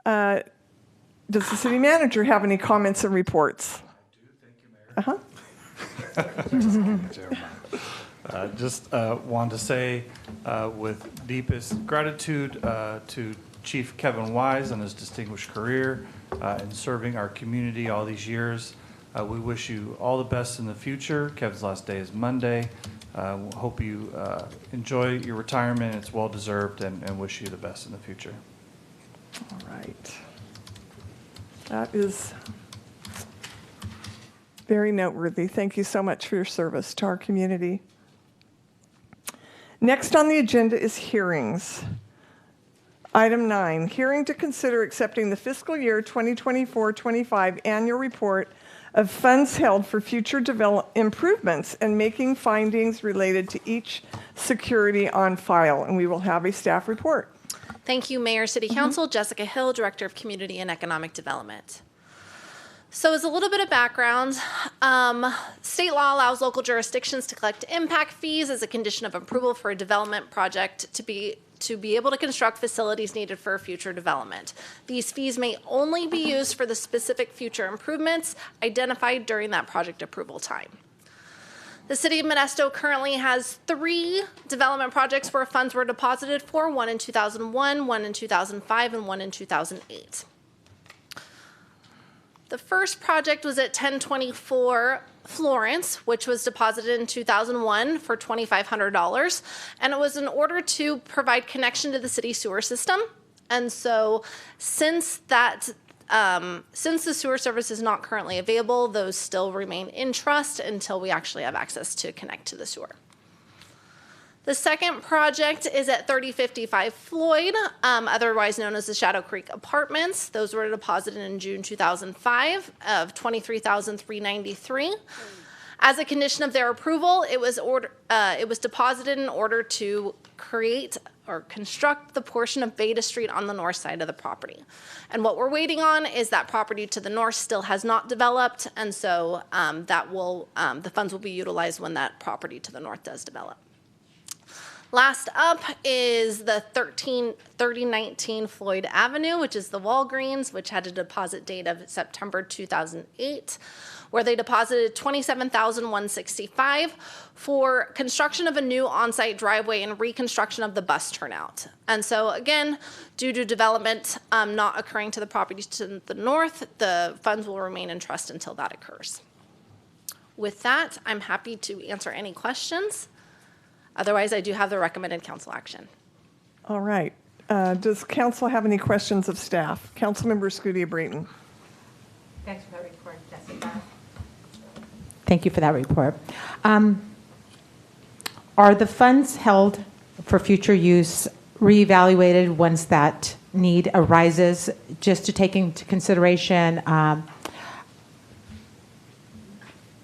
S1: Does the city manager have any comments and reports? I do. Thank you, Mayor.
S19: Just wanted to say with deepest gratitude to Chief Kevin Wise and his distinguished career in serving our community all these years. We wish you all the best in the future. Kevin's last day is Monday. Hope you enjoy your retirement. It's well-deserved, and wish you the best in the future.
S1: All right. That is very noteworthy. Thank you so much for your service to our community. Next on the agenda is hearings. Item 9, hearing to consider accepting the fiscal year 2024-25 annual report of funds held for future improvements and making findings related to each security on file. And we will have a staff report.
S20: Thank you, Mayor, City Council. Jessica Hill, Director of Community and Economic Development. So as a little bit of background, state law allows local jurisdictions to collect impact fees as a condition of approval for a development project to be able to construct facilities needed for future development. These fees may only be used for the specific future improvements identified during that project approval time. The City of Modesto currently has 3 development projects where funds were deposited for, one in 2001, one in 2005, and one in 2008. The first project was at 1024 Florence, which was deposited in 2001 for $2,500, and it was in order to provide connection to the city sewer system. And so since the sewer service is not currently available, those still remain in trust until we actually have access to connect to the sewer. The second project is at 3055 Floyd, otherwise known as the Shadow Creek Apartments. Those were deposited in June 2005 of $23,393. As a condition of their approval, it was deposited in order to create or construct the portion of Beta Street on the north side of the property. And what we're waiting on is that property to the north still has not developed, and so the funds will be utilized when that property to the north does develop. Last up is the 3019 Floyd Avenue, which is the Walgreens, which had a deposit date of September 2008, where they deposited $27,165 for construction of a new on-site driveway and reconstruction of the bus turnout. And so again, due to development not occurring to the properties to the north, the funds will remain in trust until that occurs. With that, I'm happy to answer any questions. Otherwise, I do have the recommended council action.
S1: All right. Does council have any questions of staff? Councilmember Scudia-Brayton.
S18: Thanks for that report, Jessica. Thank you for that report. Are the funds held for future use reevaluated once that need arises, just to take into consideration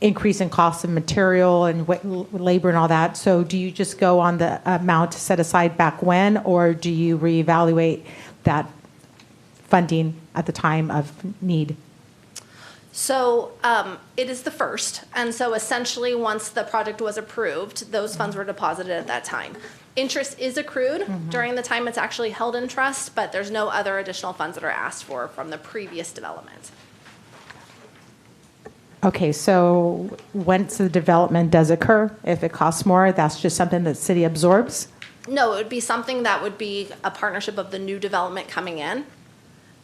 S18: increase in costs of material and labor and all that? So do you just go on the amount set aside back when, or do you reevaluate that funding at the time of need?
S20: So it is the first. And so essentially, once the project was approved, those funds were deposited at that time. Interest is accrued during the time it's actually held in trust, but there's no other additional funds that are asked for from the previous development.
S18: Okay, so once the development does occur, if it costs more, that's just something that the city absorbs?
S20: No, it would be something that would be a partnership of the new development coming in,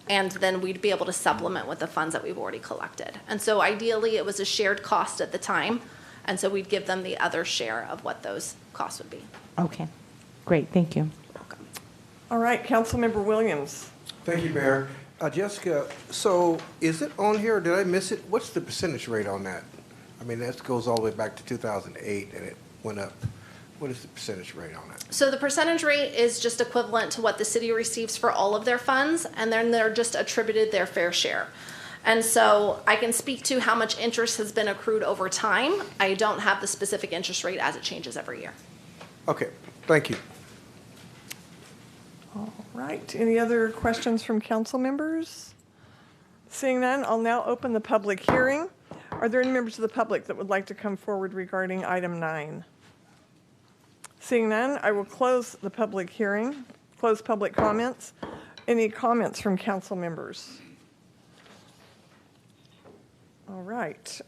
S20: and then we'd be able to supplement with the funds that we've already collected. And so ideally, it was a shared cost at the time, and so we'd give them the other share of what those costs would be.
S18: Okay, great, thank you.
S1: All right, Councilmember Williams.
S4: Thank you, Mayor. Jessica, so is it on here, or did I miss it? What's the percentage rate on that? I mean, that goes all the way back to 2008, and it went up. What is the percentage rate on that?
S20: So the percentage rate is just equivalent to what the city receives for all of their funds, and then they're just attributed their fair share. And so I can speak to how much interest has been accrued over time. I don't have the specific interest rate as it changes every year.
S4: Okay, thank you.
S1: All right. Any other questions from council members? Seeing none, I'll now open the public hearing. Are there any members of the public that would like to come forward regarding item 9? Seeing none, I will close the public hearing, close public comments. Any comments from council members? All right.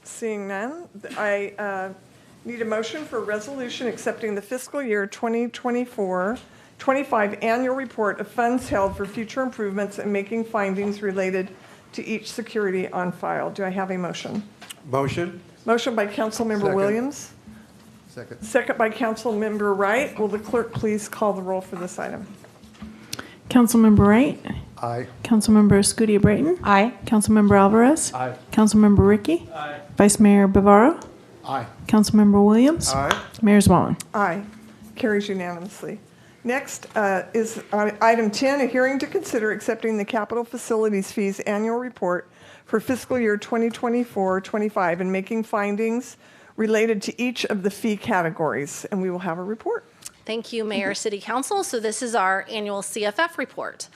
S1: Seeing none, I need a motion for a resolution accepting the fiscal year 2024 25 annual report of funds held for future improvements and making findings related to each security on file. Do I have a motion?
S4: Motion.
S1: Motion by Councilmember
S10: Second.
S1: Williams.
S10: Second.
S1: Second by Councilmember Wright. Will the clerk please call the roll for this item?
S2: Councilmember Wright.
S10: Aye.
S2: Councilmember Escutia Brayton.
S18: Aye.
S2: Councilmember Alvarez.
S10: Aye.
S2: Councilmember Ricky.
S10: Aye.
S2: Vice Mayor Bavaro.
S10: Aye.
S2: Councilmember Williams.
S4: Aye.
S2: Mayor Wallen.
S1: Aye. Carries unanimously. Next is item 10, a hearing to consider accepting the Capital Facilities Fees Annual Report for fiscal year 2024-25 and making findings related to each of the fee categories. And we will have a report.
S20: Thank you, Mayor, City Council. So this is our annual CFF report.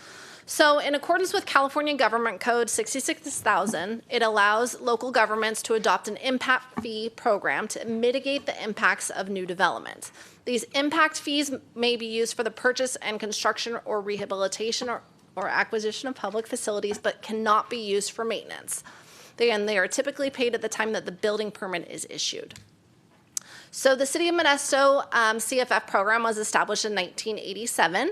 S20: So in accordance with California Government Code 66,000, it allows local governments to adopt an impact fee program to mitigate the impacts of new development. These impact fees may be used for the purchase and construction or rehabilitation or acquisition of public facilities, but cannot be used for maintenance. They are typically paid at the time that the building permit is issued. So the City of Modesto CFF program was established in 1987,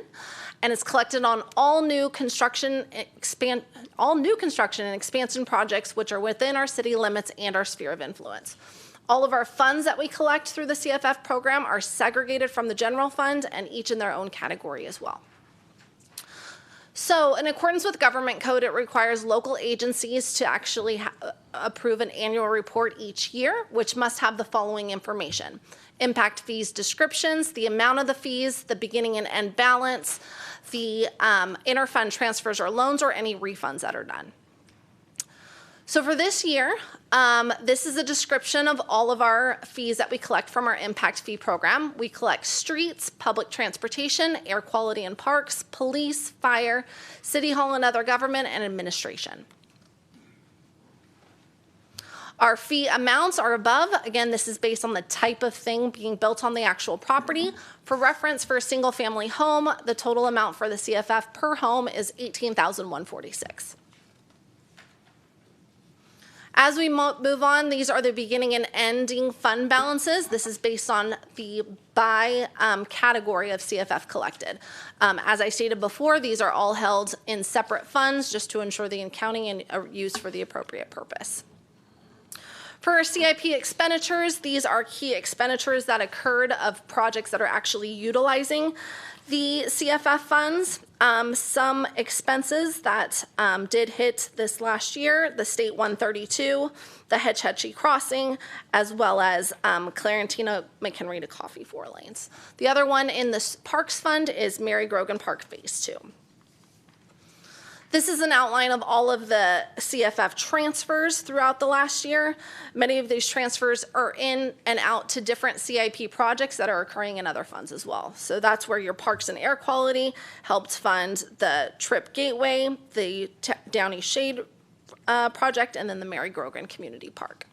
S20: and it's collected on all new construction and expansion projects which are within our city limits and our sphere of influence. All of our funds that we collect through the CFF program are segregated from the general fund and each in their own category as well. So in accordance with government code, it requires local agencies to actually approve an annual report each year, which must have the following information: impact fees descriptions, the amount of the fees, the beginning and end balance, the interfund transfers or loans, or any refunds that are done. So for this year, this is a description of all of our fees that we collect from our impact fee program. We collect streets, public transportation, air quality and parks, police, fire, city hall and other government, and administration. Our fee amounts are above. Again, this is based on the type of thing being built on the actual property. For reference, for a single family home, the total amount for the CFF per home is $18,146. As we move on, these are the beginning and ending fund balances. This is based on the by category of CFF collected. As I stated before, these are all held in separate funds just to ensure the accounting and are used for the appropriate purpose. For our CIP expenditures, these are key expenditures that occurred of projects that are actually utilizing the CFF funds. Some expenses that did hit this last year: the State 132, the Hetch Hetchy Crossing, as well as Clarentino McHenry to Coffee 4 lanes. The other one in the Parks Fund is Mary Grogan Park Phase 2. This is an outline of all of the CFF transfers throughout the last year. Many of these transfers are in and out to different CIP projects that are occurring in other funds as well. So that's where your Parks and Air Quality helped fund the Trip Gateway, the Downey Shade project, and then the Mary Grogan Community Park.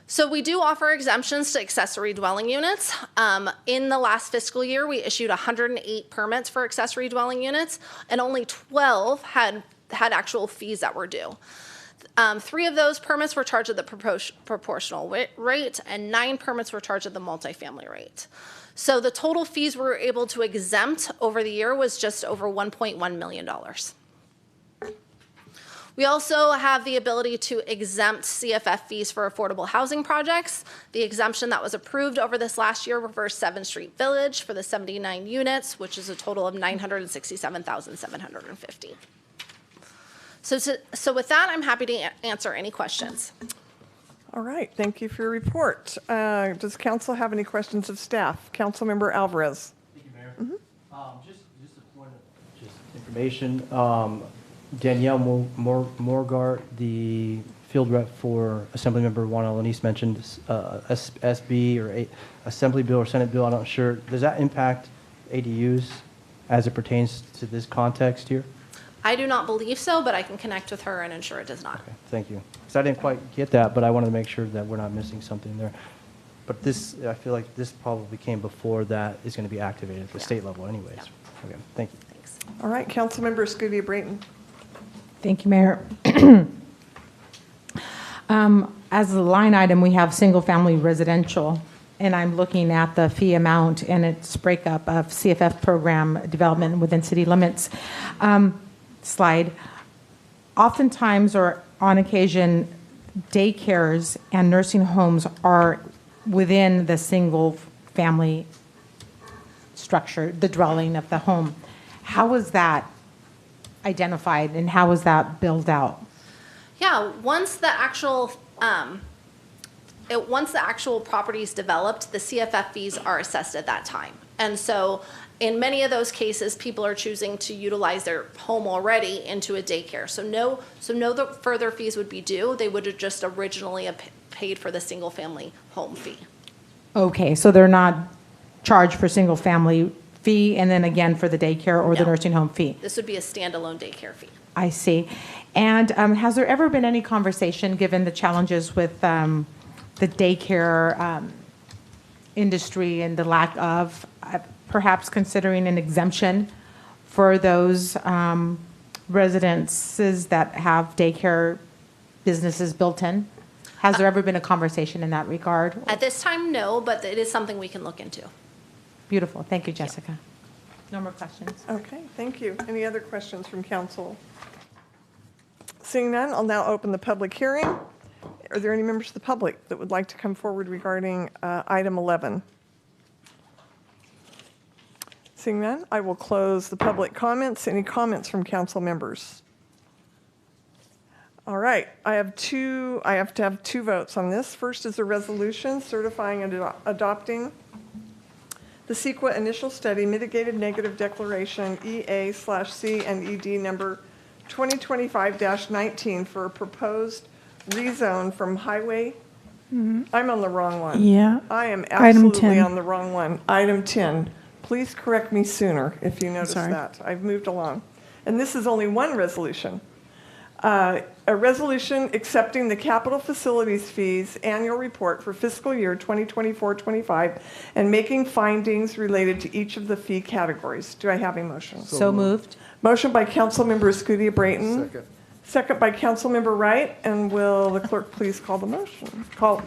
S20: So we do offer exemptions to accessory dwelling units. In the last fiscal year, we issued 108 permits for accessory dwelling units, and only 12 had actual fees that were due. 3 of those permits were charged at the proportional rate, and 9 permits were charged at the multifamily rate. So the total fees we were able to exempt over the year was just over $1.1 million. We also have the ability to exempt CFF fees for affordable housing projects. The exemption that was approved over this last year were for 7th Street Village for the 79 units, which is a total of $967,750. So with that, I'm happy to answer any questions.
S1: All right, thank you for your report. Does council have any questions of staff? Councilmember Alvarez.
S17: Thank you, Mayor. Just a point of information. Danielle Morgart, the field rep for Assemblymember Juan Alanis, mentioned SB or Assembly Bill or Senate Bill. I'm not sure. Does that impact ADUs as it pertains to this context here?
S20: I do not believe so, but I can connect with her and ensure it does not.
S17: Okay, thank you. Because I didn't quite get that, but I wanted to make sure that we're not missing something there. But this, I feel like this probably came before that is going to be activated at the state level anyways. Okay, thank you.
S20: Thanks.
S1: All right, Councilmember Escutia Brayton.
S18: Thank you, Mayor. As a line item, we have single-family residential and I'm looking at the fee amount and its breakup of CFF program development within city limits slide, oftentimes or on occasion, daycares and nursing homes are within the single family structure, the dwelling of the home. How was that identified and how was that built out?
S20: Yeah, once the actual property is developed, the CFF fees are assessed at that time. And so in many of those cases, people are choosing to utilize their home already into a daycare. So no further fees would be due. They would have just originally paid for the single family home fee.
S18: Okay, so they're not charged for single family fee and then again for the daycare or the nursing home fee?
S20: This would be a standalone daycare fee.
S18: I see. And has there ever been any conversation, given the challenges with the daycare industry and the lack of perhaps considering an exemption for those residences that have daycare businesses built in? Has there ever been a conversation in that regard?
S20: At this time, no, but it is something we can look into.
S18: Beautiful. Thank you, Jessica. No more questions.
S1: Okay, thank you. Any other questions from council? Seeing none, I'll now open the public hearing. Are there any members of the public that would like to come forward regarding item 11? Seeing none, I will close the public comments. Any comments from council members? All right, I have to have two votes on this. First is a resolution certifying and adopting the CEQA initial study mitigated negative declaration EA/C and ED number 2025-19 for a proposed rezone from highway. I'm on the wrong one.
S2: Yeah.
S1: I am
S2: Item
S1: absolutely
S2: 10.
S1: on the wrong one. Item 10. Please correct me sooner if you notice
S2: Sorry.
S1: that. I've moved along. And this is only one resolution. A resolution accepting the capital facilities fees annual report for fiscal year 2024-25 and making findings related to each of the fee categories. Do I have a motion?
S18: So moved.
S1: Motion by Councilmember Escutia Brayton.
S10: Second.
S1: Second by Councilmember Wright. And will the clerk please call the motion? Call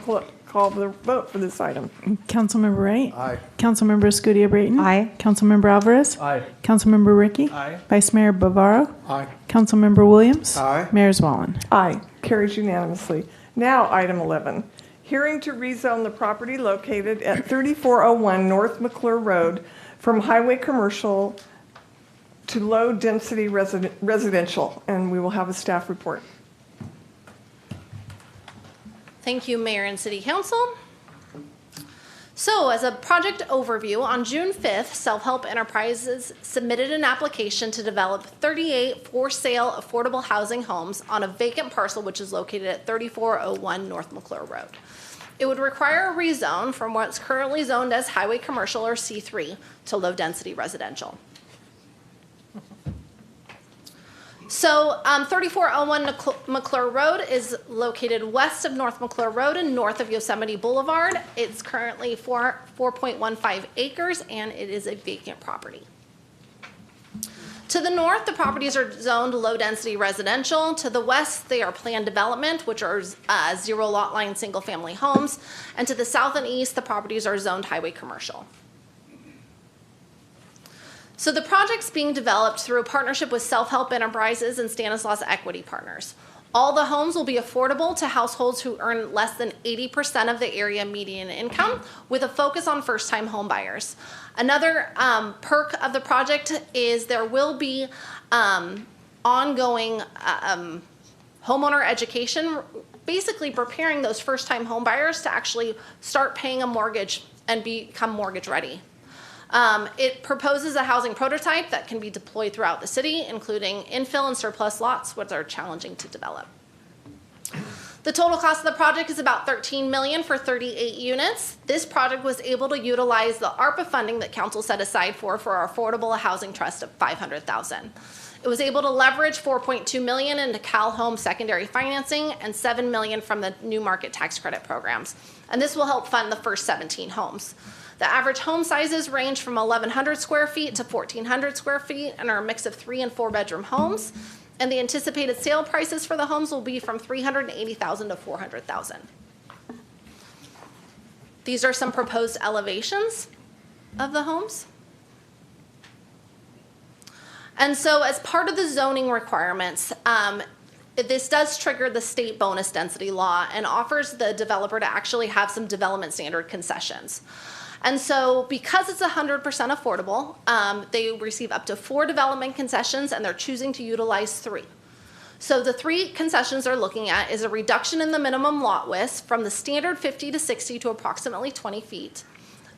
S1: the vote for this item.
S2: Councilmember Wright?
S10: Aye.
S2: Councilmember Escutia Brayton?
S18: Aye.
S2: Councilmember Alvarez?
S19: Aye.
S2: Councilmember Ricky?
S19: Aye.
S2: Vice Mayor Bavaro?
S10: Aye.
S2: Councilmember Williams?
S4: Aye.
S2: Mayor Zwallen?
S1: Aye. Carries unanimously. Now, item 11. Hearing to rezone the property located at 3401 North McClure Road from highway commercial to low-density residential. And we will have a staff report.
S20: Thank you, Mayor and City Council. So, as a project overview, on June 5th, Self-Help Enterprises submitted an application to develop 38 for-sale affordable housing homes on a vacant parcel which is located at 3401 North McClure Road. It would require a rezone from what's currently zoned as highway commercial or C3 to low-density residential. So 3401 McClure Road is located west of North McClure Road and north of Yosemite Boulevard. It's currently 4.15 acres and it is a vacant property. To the north, the properties are zoned low-density residential. To the west, they are planned development, which are zero lot line single-family homes. And to the south and east, the properties are zoned highway commercial. So the project's being developed through a partnership with Self-Help Enterprises and Stanislaus Equity Partners. All the homes will be affordable to households who earn less than 80% of the area median income, with a focus on first-time home buyers. Another perk of the project is there will be ongoing homeowner education, basically preparing those first-time home buyers to actually start paying a mortgage and become mortgage ready. It proposes a housing prototype that can be deployed throughout the city, including infill and surplus lots, which are challenging to develop. The total cost of the project is about $13 million for 38 units. This project was able to utilize the ARPA funding that council set aside for our affordable housing trust of $500,000. It was able to leverage $4.2 million into Cal Home secondary financing and $7 million from the new market tax credit programs. And this will help fund the first 17 homes. The average home sizes range from 1,100 square feet to 1,400 square feet and are a mix of 3 and 4 bedroom homes. And the anticipated sale prices for the homes will be from $380,000 to $400,000. These are some proposed elevations of the homes. And so as part of the zoning requirements, this does trigger the state bonus density law and offers the developer to actually have some development standard concessions. And so because it's 100% affordable, they receive up to 4 development concessions, and they're choosing to utilize 3. So the 3 concessions they're looking at is a reduction in the minimum lot width from the standard 50 to 60 to approximately 20 feet,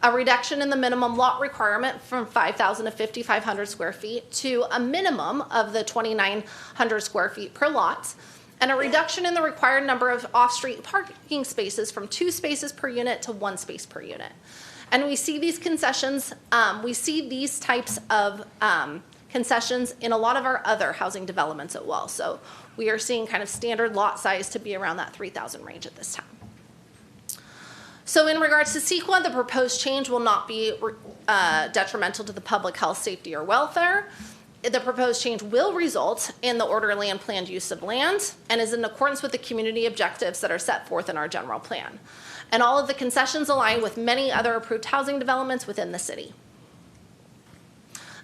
S20: a reduction in the minimum lot requirement from 5,000 to 5,500 square feet to a minimum of the 2,900 square feet per lot, and a reduction in the required number of off-street parking spaces from 2 spaces per unit to 1 space per unit. And we see these concessions, we see these types of concessions in a lot of our other housing developments as well. So we are seeing kind of standard lot size to be around that 3,000 range at this time. So in regards to CEQA, the proposed change will not be detrimental to the public health, safety, or welfare. The proposed change will result in the orderly and planned use of land and is in accordance with the community objectives that are set forth in our general plan. And all of the concessions align with many other approved housing developments within the city.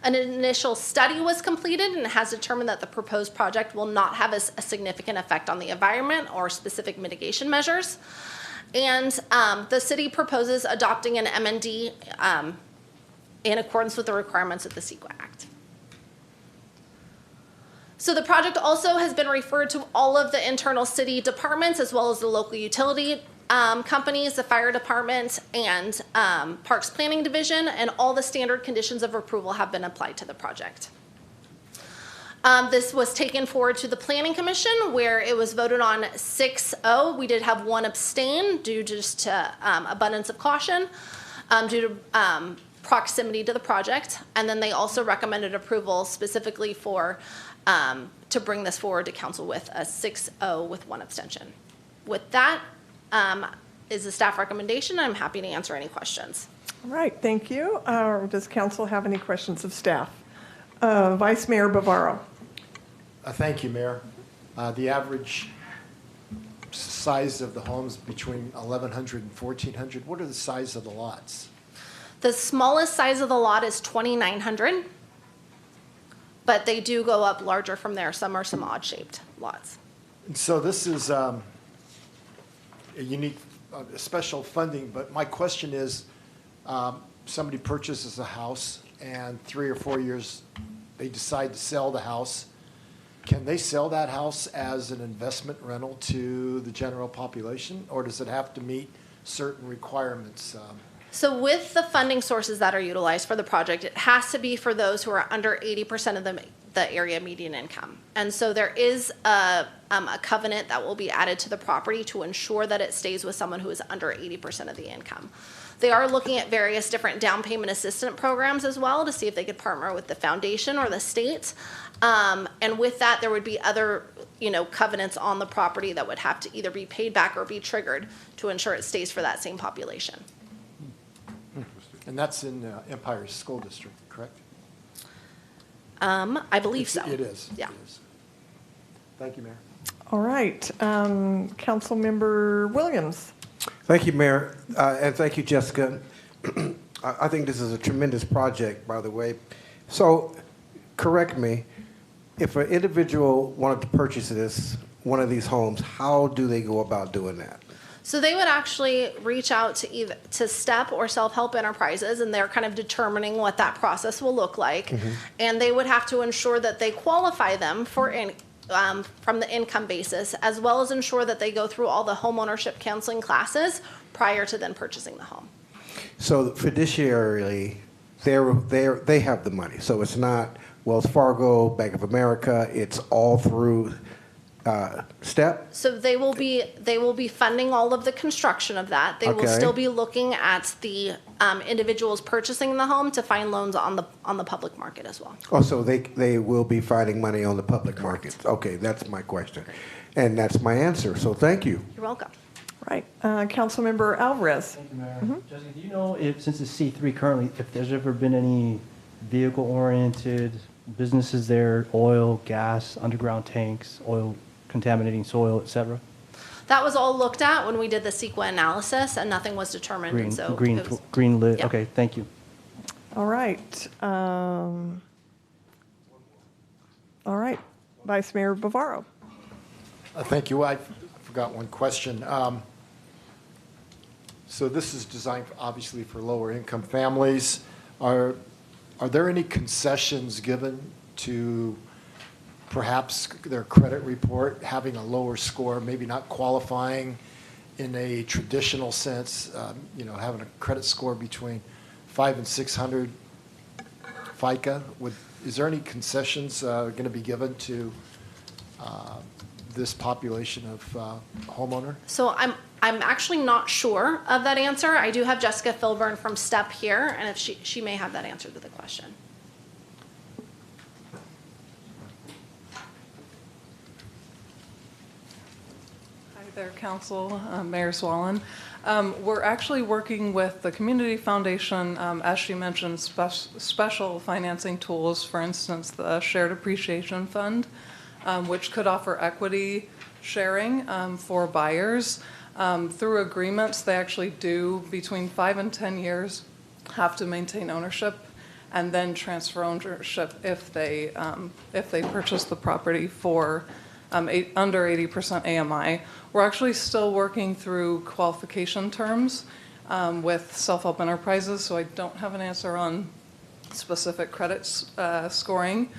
S20: An initial study was completed and has determined that the proposed project will not have a significant effect on the environment or specific mitigation measures. And the city proposes adopting an MND in accordance with the requirements of the CEQA Act. So the project also has been referred to all of the internal city departments as well as the local utility companies, the fire department, and Parks Planning Division, and all the standard conditions of approval have been applied to the project. This was taken forward to the Planning Commission, where it was voted on 6-0. We did have 1 abstain due just to abundance of caution, due to proximity to the project. And then they also recommended approval specifically for to bring this forward to council with a 6-0 with 1 abstention. With that is the staff recommendation. I'm happy to answer any questions.
S1: All right, thank you. Does council have any questions of staff? Vice Mayor Bavaro.
S21: Thank you, Mayor. The average size of the homes between 1,100 and 1,400, what are the size of the lots?
S20: The smallest size of the lot is 2,900, but they do go up larger from there. Some are some odd-shaped lots.
S21: And so this is a unique, special funding, but my question is, somebody purchases a house and 3 or 4 years they decide to sell the house. Can they sell that house as an investment rental to the general population, or does it have to meet certain requirements?
S20: So with the funding sources that are utilized for the project, it has to be for those who are under 80% of the area median income. And so there is a covenant that will be added to the property to ensure that it stays with someone who is under 80% of the income. They are looking at various different down payment assistance programs as well to see if they could partner with the foundation or the state. And with that, there would be other, covenants on the property that would have to either be paid back or be triggered to ensure it stays for that same population.
S21: And that's in Empire School District, correct?
S20: I believe so.
S21: It is.
S20: Yeah.
S21: It is. Thank you, Mayor.
S1: All right, Councilmember Williams.
S4: Thank you, Mayor, and thank you, Jessica. I think this is a tremendous project, by the way. So, correct me, if an individual wanted to purchase one of these homes, how do they go about doing that?
S20: So they would actually reach out to STEP or Self-Help Enterprises, and they're kind of determining what that process will look like. Mm-hmm. And they would have to ensure that they qualify them for from the income basis, as well as ensure that they go through all the home ownership counseling classes prior to then purchasing the home. So
S4: fiduciarily, they have the money. So it's not Wells Fargo, Bank of America. It's all through STEP.
S20: So they will be funding all of the construction of that. They will still be looking at the individuals purchasing the home to find loans on the public market as well.
S4: Oh, so they will be finding money on the public market. Okay, that's my question, and that's my answer. So thank you.
S20: You're welcome.
S1: Right, Councilmember Alvarez.
S17: Thank you, Mayor. Mm-hmm. Jessica, do you know if, since it's C3 currently, if there's ever been any vehicle-oriented businesses there, oil, gas, underground tanks, oil contaminating soil, etc.?
S20: That was all looked at when we did the CEQA analysis, and nothing was determined. And so it was-
S17: green lit.
S20: Yeah.
S17: Okay, thank you.
S1: All right. All right. Vice Mayor Bavaro.
S21: Thank you. I forgot one question. So this is designed obviously for lower income families. Are there any concessions given to perhaps their credit report having a lower score, maybe not qualifying in a traditional sense, having a credit score between 500 and 600 FICA? Is there any concessions going to be given to this population of homeowner?
S20: So I'm actually not sure of that answer. I do have Jessica Filburn from STEP here, and if she may have that answer to the question.
S5: Hi there, Council, Mayor Swallen. We're actually working with the Community Foundation, as she mentioned, special financing tools, for instance, the Shared Appreciation Fund, which could offer equity sharing for buyers. Through agreements, they actually do, between 5 and 10 years, have to maintain ownership and then transfer ownership if they purchase the property for under 80% AMI. We're actually still working through qualification terms with self-help enterprises, so I don't have an answer on specific credit scoring,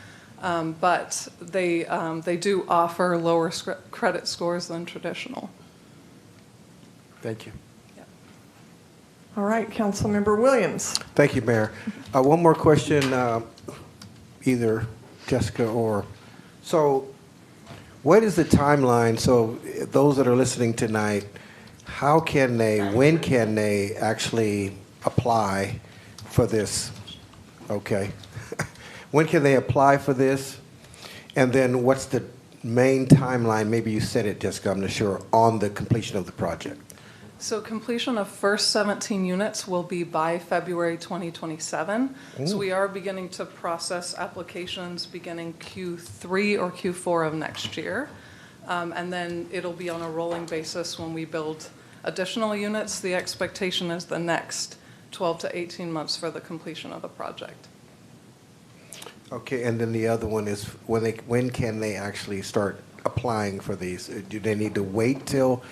S5: but they do offer lower credit scores than traditional.
S21: Thank you.
S1: All right, Councilmember Williams.
S4: Thank you, Mayor. One more question, either Jessica or, so what is the timeline? So those that are listening tonight, when can they actually apply for this? Okay. When can they apply for this? And then what's the main timeline? Maybe you said it, Jessica, I'm not sure, on the completion of the project.
S5: So completion of first 17 units will be by February 2027. So we are beginning to process applications beginning Q3 or Q4 of next year. And then it'll be on a rolling basis when we build additional units. The expectation is the next 12 to 18 months for the completion of the project.
S4: Okay, and then the other one is when can they actually start applying for these? Do they need to wait till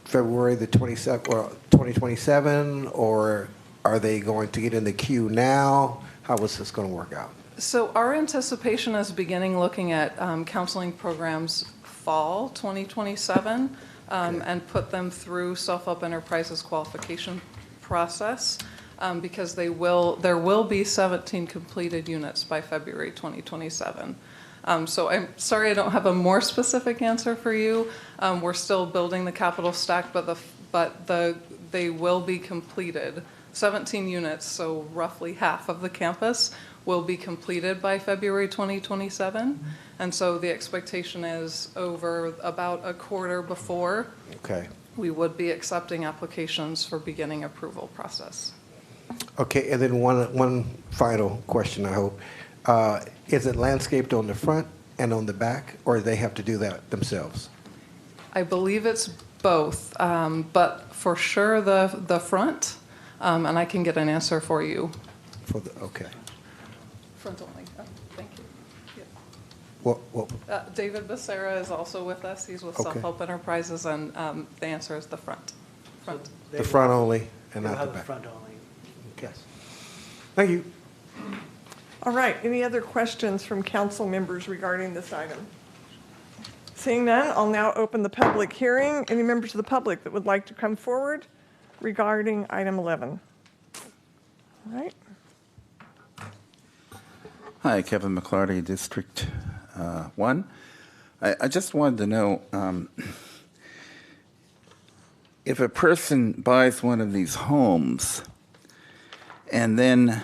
S4: February the 27th or 2027, or are they going to get in the queue now? How is this going to work out?
S5: So our anticipation is beginning looking at counseling programs fall 2027 and put them through self-help enterprises qualification process because there will be 17 completed units by February 2027. So I'm sorry I don't have a more specific answer for you. We're still building the capital stack, but they will be completed. 17 units, so roughly half of the campus, will be completed by February 2027. And so the expectation is over about a quarter before we would be accepting applications for beginning approval process.
S4: Okay, and then one final question, I hope. Is it landscaped on the front and on the back, or do they have to do that themselves?
S5: I believe it's both, but for sure the front, and I can get an answer for you.
S4: Okay.
S5: Front only. Oh, thank you.
S4: What?
S5: David Becerra is also with us. He's with Self-Help Enterprises, and the answer is the front. Front.
S4: The front only and not the back.
S22: The front only.
S4: Yes. Thank you.
S1: All right, any other questions from council members regarding this item? Seeing none, I'll now open the public hearing. Any members of the public that would like to come forward regarding item 11? All right.
S23: Hi, Kevin McClarty, District 1. I just wanted to know if a person buys one of these homes and then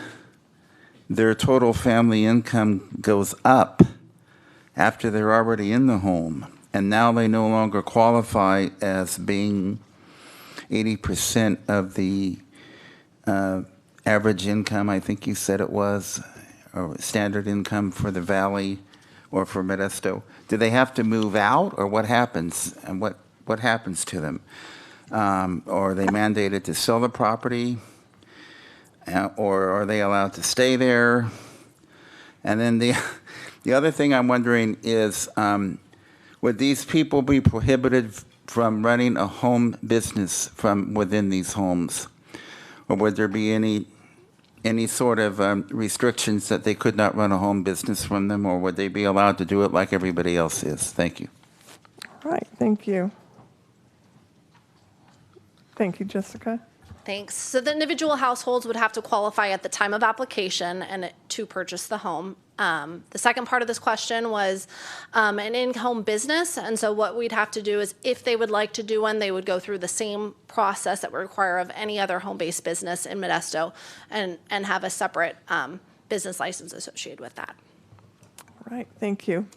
S23: their total family income goes up after they're already in the home, and now they no longer qualify as being 80% of the average income, I think you said it was, or standard income for the valley or for Modesto. Do they have to move out, or what happens? And what what happens to them? Or are they mandated to sell the property? Or are they allowed to stay there? And then the other thing I'm wondering is, would these people be prohibited from running a home business from within these homes? Or would there be any sort of restrictions that they could not run a home business from them, or would they be allowed to do it like everybody else is? Thank you.
S1: All right, thank you. Thank you, Jessica.
S20: Thanks. So the individual households would have to qualify at the time of application and to purchase the home. The second part of this question was an in-home business. And so what we'd have to do is if they would like to do one, they would go through the same process that we require of any other home-based business in Modesto and have a separate business license associated with that.
S1: All right, thank you.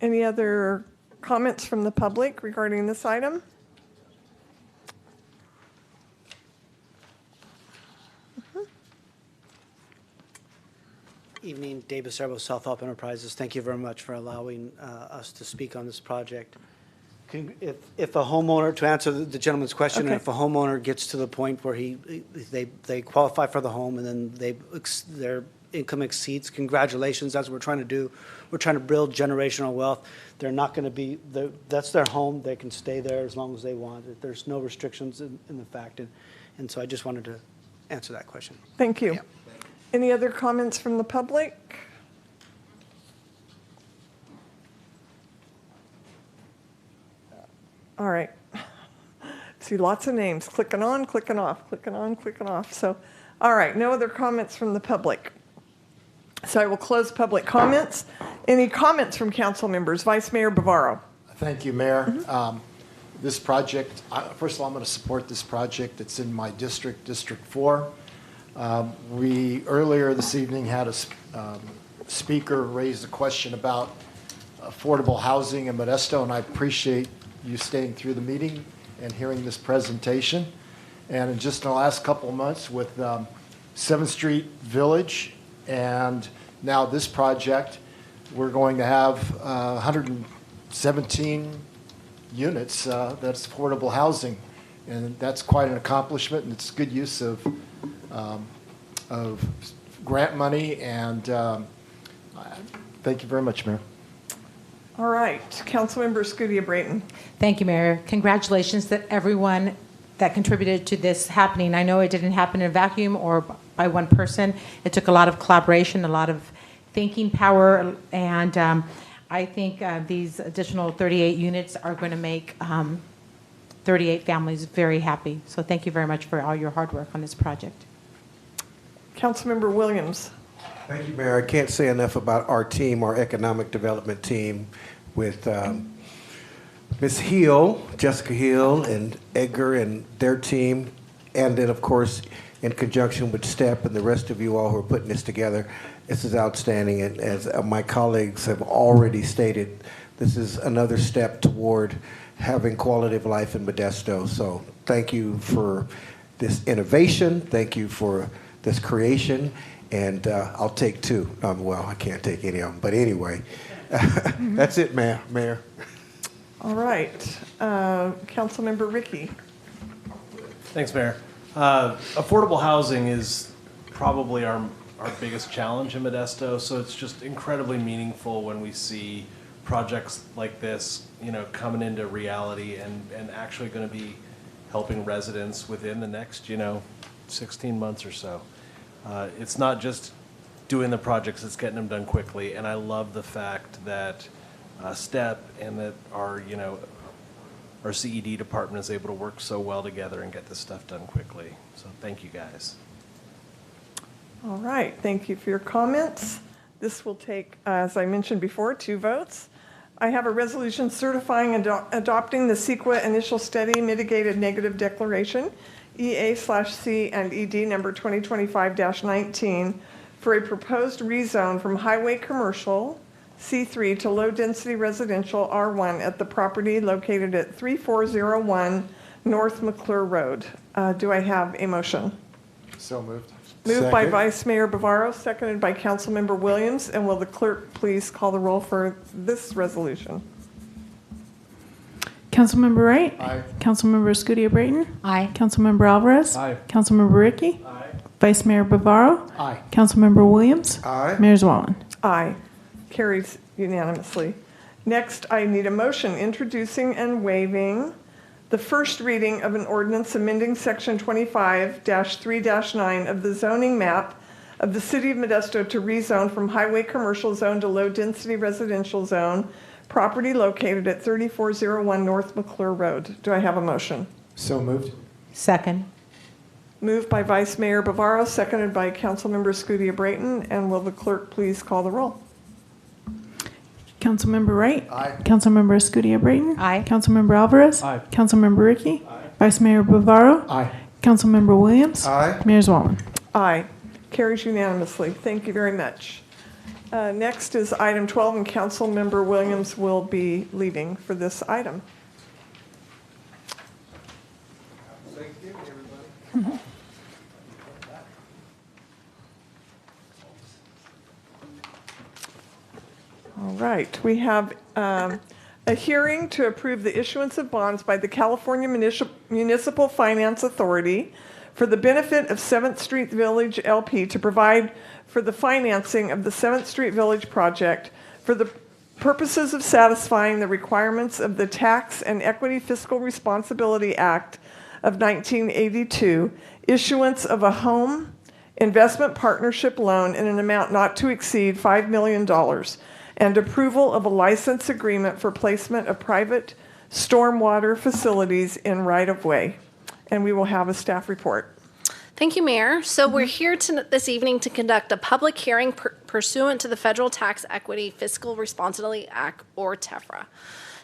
S1: Any other comments from the public regarding this item?
S6: Evening, David Serbo, South Alp Enterprises. Thank you very much for allowing us to speak on this project. If a homeowner, to answer the gentleman's question,
S1: Okay.
S6: if a homeowner gets to the point where they qualify for the home and then their income exceeds, congratulations, that's what we're trying to do. We're trying to build generational wealth. They're not going to be, that's their home. They can stay there as long as they want. There's no restrictions in the fact. And so I just wanted to answer that question.
S1: Thank you.
S6: Yeah.
S1: Any other comments from the public? All right. See lots of names, clicking on, clicking off, clicking on, clicking off. So, all right, no other comments from the public. So I will close public comments. Any comments from council members? Vice Mayor Bavaro.
S21: Thank you, Mayor. This project, first of all, I'm going to support this project. It's in my district, District 4. We earlier this evening had a speaker raise a question about affordable housing in Modesto, and I appreciate you staying through the meeting and hearing this presentation. And in just the last couple of months with 7th Street Village and now this project, we're going to have 117 units that's affordable housing. And that's quite an accomplishment, and it's good use of grant money, and thank you very much, Mayor.
S1: All right, Councilmember Scudia Brayton.
S18: Thank you, Mayor. Congratulations to everyone that contributed to this happening. I know it didn't happen in a vacuum or by one person. It took a lot of collaboration, a lot of thinking power, and I think these additional 38 units are going to make 38 families very happy. So thank you very much for all your hard work on this project.
S1: Councilmember Williams.
S4: Thank you, Mayor. I can't say enough about our team, our economic development team, with Ms. Hill, Jessica Hill, and Edgar and their team, and then, of course, in conjunction with STEP and the rest of you all who are putting this together. This is outstanding, and as my colleagues have already stated, this is another step toward having quality of life in Modesto. So thank you for this innovation. Thank you for this creation. And I'll take two. Well, I can't take any of them. But anyway, that's it, Mayor.
S1: All right. Councilmember Ricky.
S9: Thanks, Mayor. Affordable housing is probably our biggest challenge in Modesto, so it's just incredibly meaningful when we see projects like this, coming into reality and actually going to be helping residents within the next, 16 months or so. It's not just doing the projects, it's getting them done quickly, and I love the fact that STEP and that our CED department is able to work so well together and get this stuff done quickly. So thank you, guys.
S1: All right. Thank you for your comments. This will take, as I mentioned before, 2 votes. I have a resolution certifying and adopting the CEQA Initial Study Mitigated Negative Declaration, EA/C and ED number 2025-19, for a proposed rezone from highway commercial C3 to low-density residential R1 at the property located at 3401 North McClure Road. Do I have a motion?
S21: So moved.
S1: Moved by Vice Mayor Bavaro, seconded by Councilmember Williams. And will the clerk please call the roll for this resolution?
S2: Councilmember Wright?
S19: Aye.
S2: Councilmember Escutia-Brayton?
S18: Aye.
S2: Councilmember Alvarez?
S19: Aye.
S2: Councilmember Ricky?
S19: Aye.
S2: Vice Mayor Bavaro?
S21: Aye.
S2: Councilmember Williams?
S4: Aye.
S2: Mayor Zwollen?
S1: Aye. Carries unanimously. Next, I need a motion introducing and waiving the first reading of an ordinance amending Section 25-3-9 of the zoning map of the City of Modesto to rezone from highway commercial zone to low-density residential zone, property located at 3401 North McClure Road. Do I have a motion?
S21: So moved.
S18: Second.
S1: Moved by Vice Mayor Bavaro, seconded by Councilmember Escutia-Brayton. And will the clerk please call the roll?
S2: Councilmember Wright?
S21: Aye.
S2: Councilmember Escutia-Brayton?
S18: Aye.
S2: Councilmember Alvarez?
S19: Aye.
S2: Councilmember Ricky? Vice Mayor Bavaro?
S21: Aye.
S2: Councilmember Williams?
S4: Aye.
S2: Mayor Zwollen?
S1: Aye. Carries unanimously. Thank you very much. Next is item 12, and Councilmember Williams will be leading for this item. All right, we have a hearing to approve the issuance of bonds by the California Municipal Finance Authority for the benefit of 7th Street Village LP to provide for the financing of the 7th Street Village project for the purposes of satisfying the requirements of the Tax and Equity Fiscal Responsibility Act of 1982, issuance of a home investment partnership loan in an amount not to exceed $5 million, and approval of a license agreement for placement of private stormwater facilities in right-of-way. And we will have a staff report.
S20: Thank you, Mayor. So we're here this evening to conduct a public hearing pursuant to the Federal Tax Equity Fiscal Responsibility Act, or TEFRA.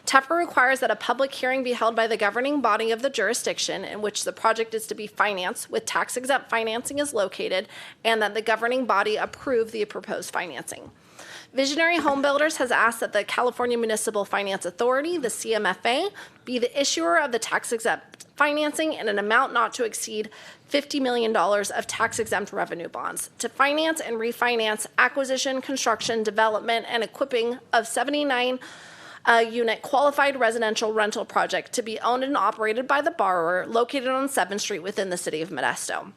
S20: TEFRA requires that a public hearing be held by the governing body of the jurisdiction in which the project is to be financed with tax-exempt financing is located, and that the governing body approve the proposed financing. Visionary Home Builders has asked that the California Municipal Finance Authority, the CMFA, be the issuer of the tax-exempt financing in an amount not to exceed $50 million of tax-exempt revenue bonds to finance and refinance acquisition, construction, development, and equipping of 79 unit qualified residential rental project to be owned and operated by the borrower located on 7th Street within the City of Modesto.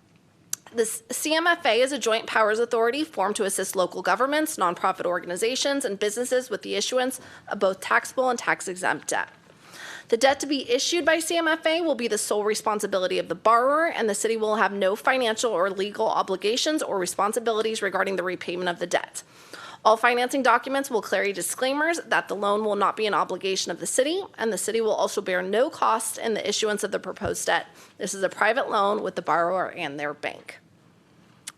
S20: The CMFA is a joint powers authority formed to assist local governments, nonprofit organizations, and businesses with the issuance of both taxable and tax-exempt debt. The debt to be issued by CMFA will be the sole responsibility of the borrower, and the city will have no financial or legal obligations or responsibilities regarding the repayment of the debt. All financing documents will carry disclaimers that the loan will not be an obligation of the city, and the city will also bear no cost in the issuance of the proposed debt. This is a private loan with the borrower and their bank.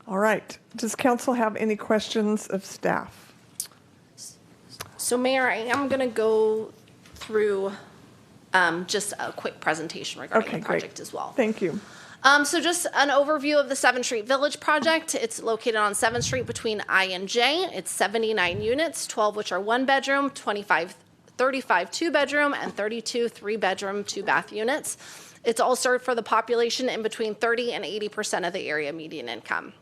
S1: All right. Does council have any questions of staff?
S20: So, Mayor, I am going to go through just a quick presentation regarding the project as well.
S1: Thank you.
S20: So just an overview of the 7th Street Village project. It's located on 7th Street between I and J. It's 79 units, 12 which are one bedroom, 35 two bedroom, and 32 3 bedroom, 2 bath units. It's all served for the population in between 30 and 80% of the area median income.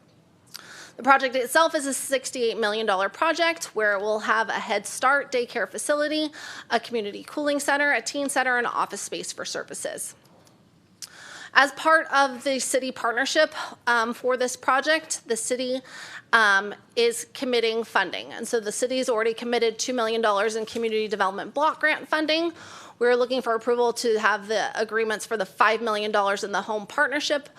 S20: The project itself is a $68 million project where it will have a Head Start daycare facility, a community cooling center, a teen center, and office space for services. As part of the city partnership for this project, the city is committing funding. And so the city has already committed $2 million in community development block grant funding. We're looking for approval to have the agreements for the $5 million in the home partnership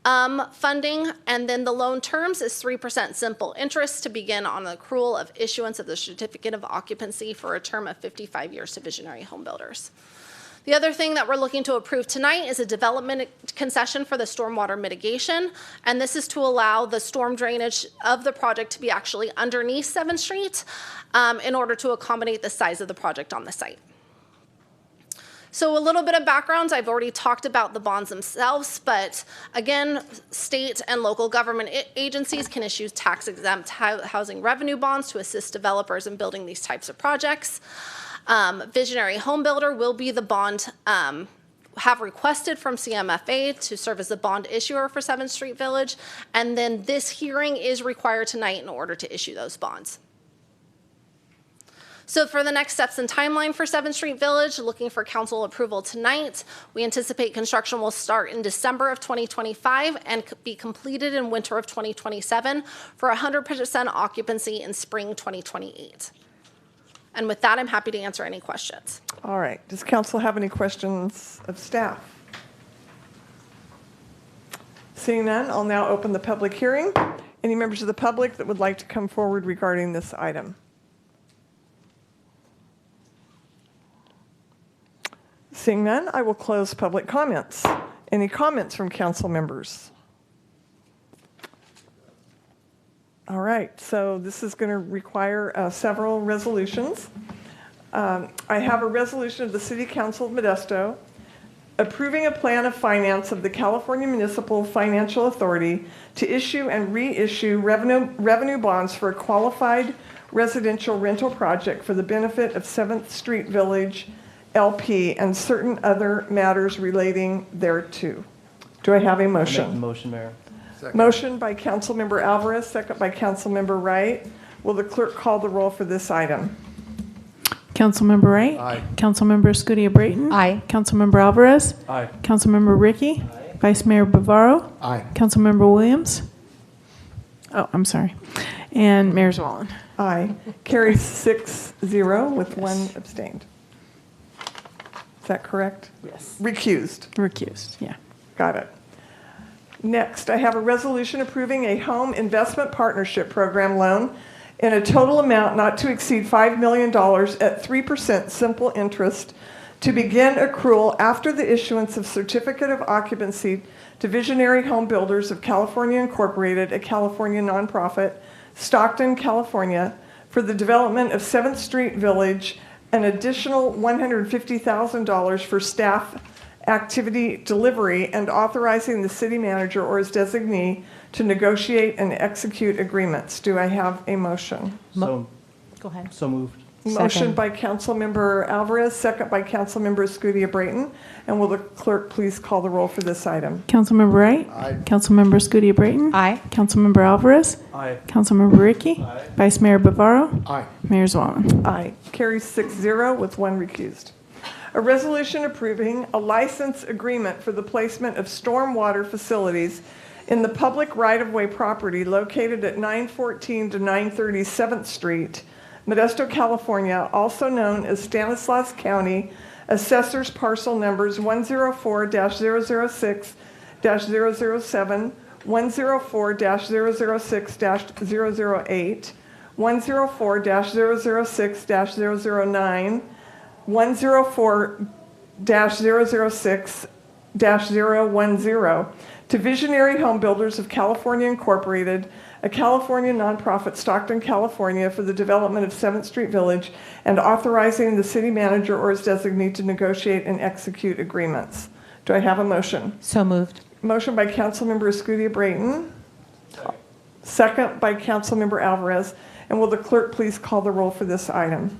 S20: funding. And then the loan terms is 3% simple interest to begin on the accrual of issuance of the certificate of occupancy for a term of 55 years to Visionary Home Builders. The other thing that we're looking to approve tonight is a development concession for the stormwater mitigation, and this is to allow the storm drainage of the project to be actually underneath 7th Street in order to accommodate the size of the project on the site. So a little bit of background, I've already talked about the bonds themselves, but again, state and local government agencies can issue tax-exempt housing revenue bonds to assist developers in building these types of projects. Visionary Home Builder will be the bond, have requested from CMFA to serve as the bond issuer for 7th Street Village, and then this hearing is required tonight in order to issue those bonds. So for the next steps and timeline for 7th Street Village, looking for council approval tonight. We anticipate construction will start in December of 2025 and be completed in winter of 2027 for 100% occupancy in spring 2028. And with that, I'm happy to answer any questions.
S1: All right. Does council have any questions of staff? Seeing none, I'll now open the public hearing. Any members of the public that would like to come forward regarding this item? Seeing none, I will close public comments. Any comments from council members? All right, so this is going to require several resolutions. I have a resolution of the City Council of Modesto approving a plan of finance of the California Municipal Financial Authority to issue and reissue revenue bonds for a qualified residential rental project for the benefit of 7th Street Village LP and certain other matters relating thereto. Do I have a motion?
S17: Make the motion, Mayor.
S10: Second.
S1: Motion by Councilmember Alvarez, second by Councilmember Wright. Will the clerk call the roll for this item?
S2: Councilmember Wright.
S10: Aye.
S2: Councilmember Scudia-Brayton.
S18: Aye.
S2: Councilmember Alvarez.
S17: Aye.
S2: Councilmember Ricky. Vice Mayor Bavaro.
S10: Aye.
S2: Councilmember Williams. Oh, I'm sorry. And Mayor Zwollen.
S1: Aye. Carries 6-0 with one abstained. Is that correct?
S2: Yes.
S1: Recused.
S2: Recused, yeah.
S1: Got it. Next, I have a resolution approving a home investment partnership program loan in a total amount not to exceed $5 million at 3% simple interest to begin accrual after the issuance of certificate of occupancy to Visionary Home Builders of California Incorporated, a California nonprofit, Stockton, California, for the development of 7th Street Village, an additional $150,000 for staff activity delivery, and authorizing the city manager or his designee to negotiate and execute agreements. Do I have a motion?
S17: So,
S18: Go ahead.
S17: so moved.
S1: Motion
S18: Second.
S1: by Councilmember Alvarez, second by Councilmember Scudia-Brayton. And will the clerk please call the roll for this item?
S2: Councilmember Wright.
S10: Aye.
S2: Councilmember Scudia-Brayton.
S18: Aye.
S2: Councilmember Alvarez.
S17: Aye.
S2: Councilmember Ricky.
S17: Aye.
S2: Vice Mayor Bavaro.
S10: Aye.
S2: Mayor Zwollen.
S1: Aye. Carries 6-0 with one recused. A resolution approving a license agreement for the placement of stormwater facilities in the public right-of-way property located at 914 to 930 7th Street, Modesto, California, also known as Stanislaus County, Assessors Parcel Numbers 104-006-007, 104-006-008, 104-006-009, 104-006-010 to Visionary Home Builders of California Incorporated, a California nonprofit, Stockton, California, for the development of 7th Street Village, and authorizing the city manager or his designee to negotiate and execute agreements. Do I have a motion?
S18: So moved.
S1: Motion by Councilmember Scudia-Brayton. Second by Councilmember Alvarez. And will the clerk please call the roll for this item?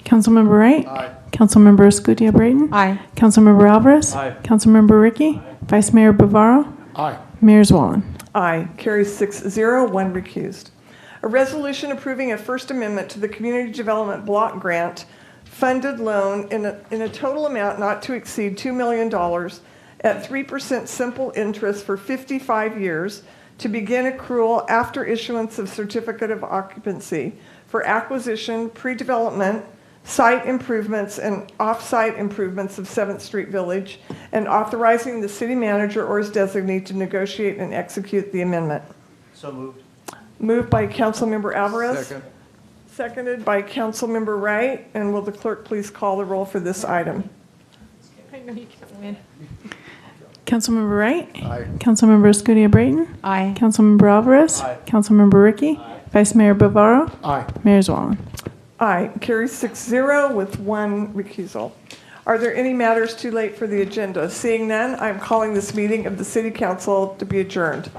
S2: Councilmember Wright.
S10: Aye.
S2: Councilmember Scudia-Brayton.
S18: Aye.
S2: Councilmember Alvarez.
S17: Aye.
S2: Councilmember Ricky. Vice Mayor Bavaro.
S10: Aye.
S2: Mayor Zwollen.
S1: Aye. Carries 6-0, one recused. A resolution approving a First Amendment to the Community Development Block Grant funded loan in a total amount not to exceed $2 million at 3% simple interest for 55 years to begin accrual after issuance of certificate of occupancy for acquisition, pre-development, site improvements, and off-site improvements of 7th Street Village, and authorizing the city manager or his designee to negotiate and execute the amendment.
S17: So moved.
S1: Moved by Councilmember Alvarez.
S10: Second.
S1: Seconded by Councilmember Wright. And will the clerk please call the roll for this item?
S18: I know you can't win.
S2: Councilmember Wright.
S10: Aye.
S2: Councilmember Scudia-Brayton.
S18: Aye.
S2: Councilmember Alvarez.
S17: Aye.
S2: Councilmember Ricky. Vice Mayor Bavaro.
S10: Aye.
S2: Mayor Zwollen.
S1: Aye. Carries 6-0 with one recusal. Are there any matters too late for the agenda? Seeing none, I'm calling this meeting of the City Council to be adjourned.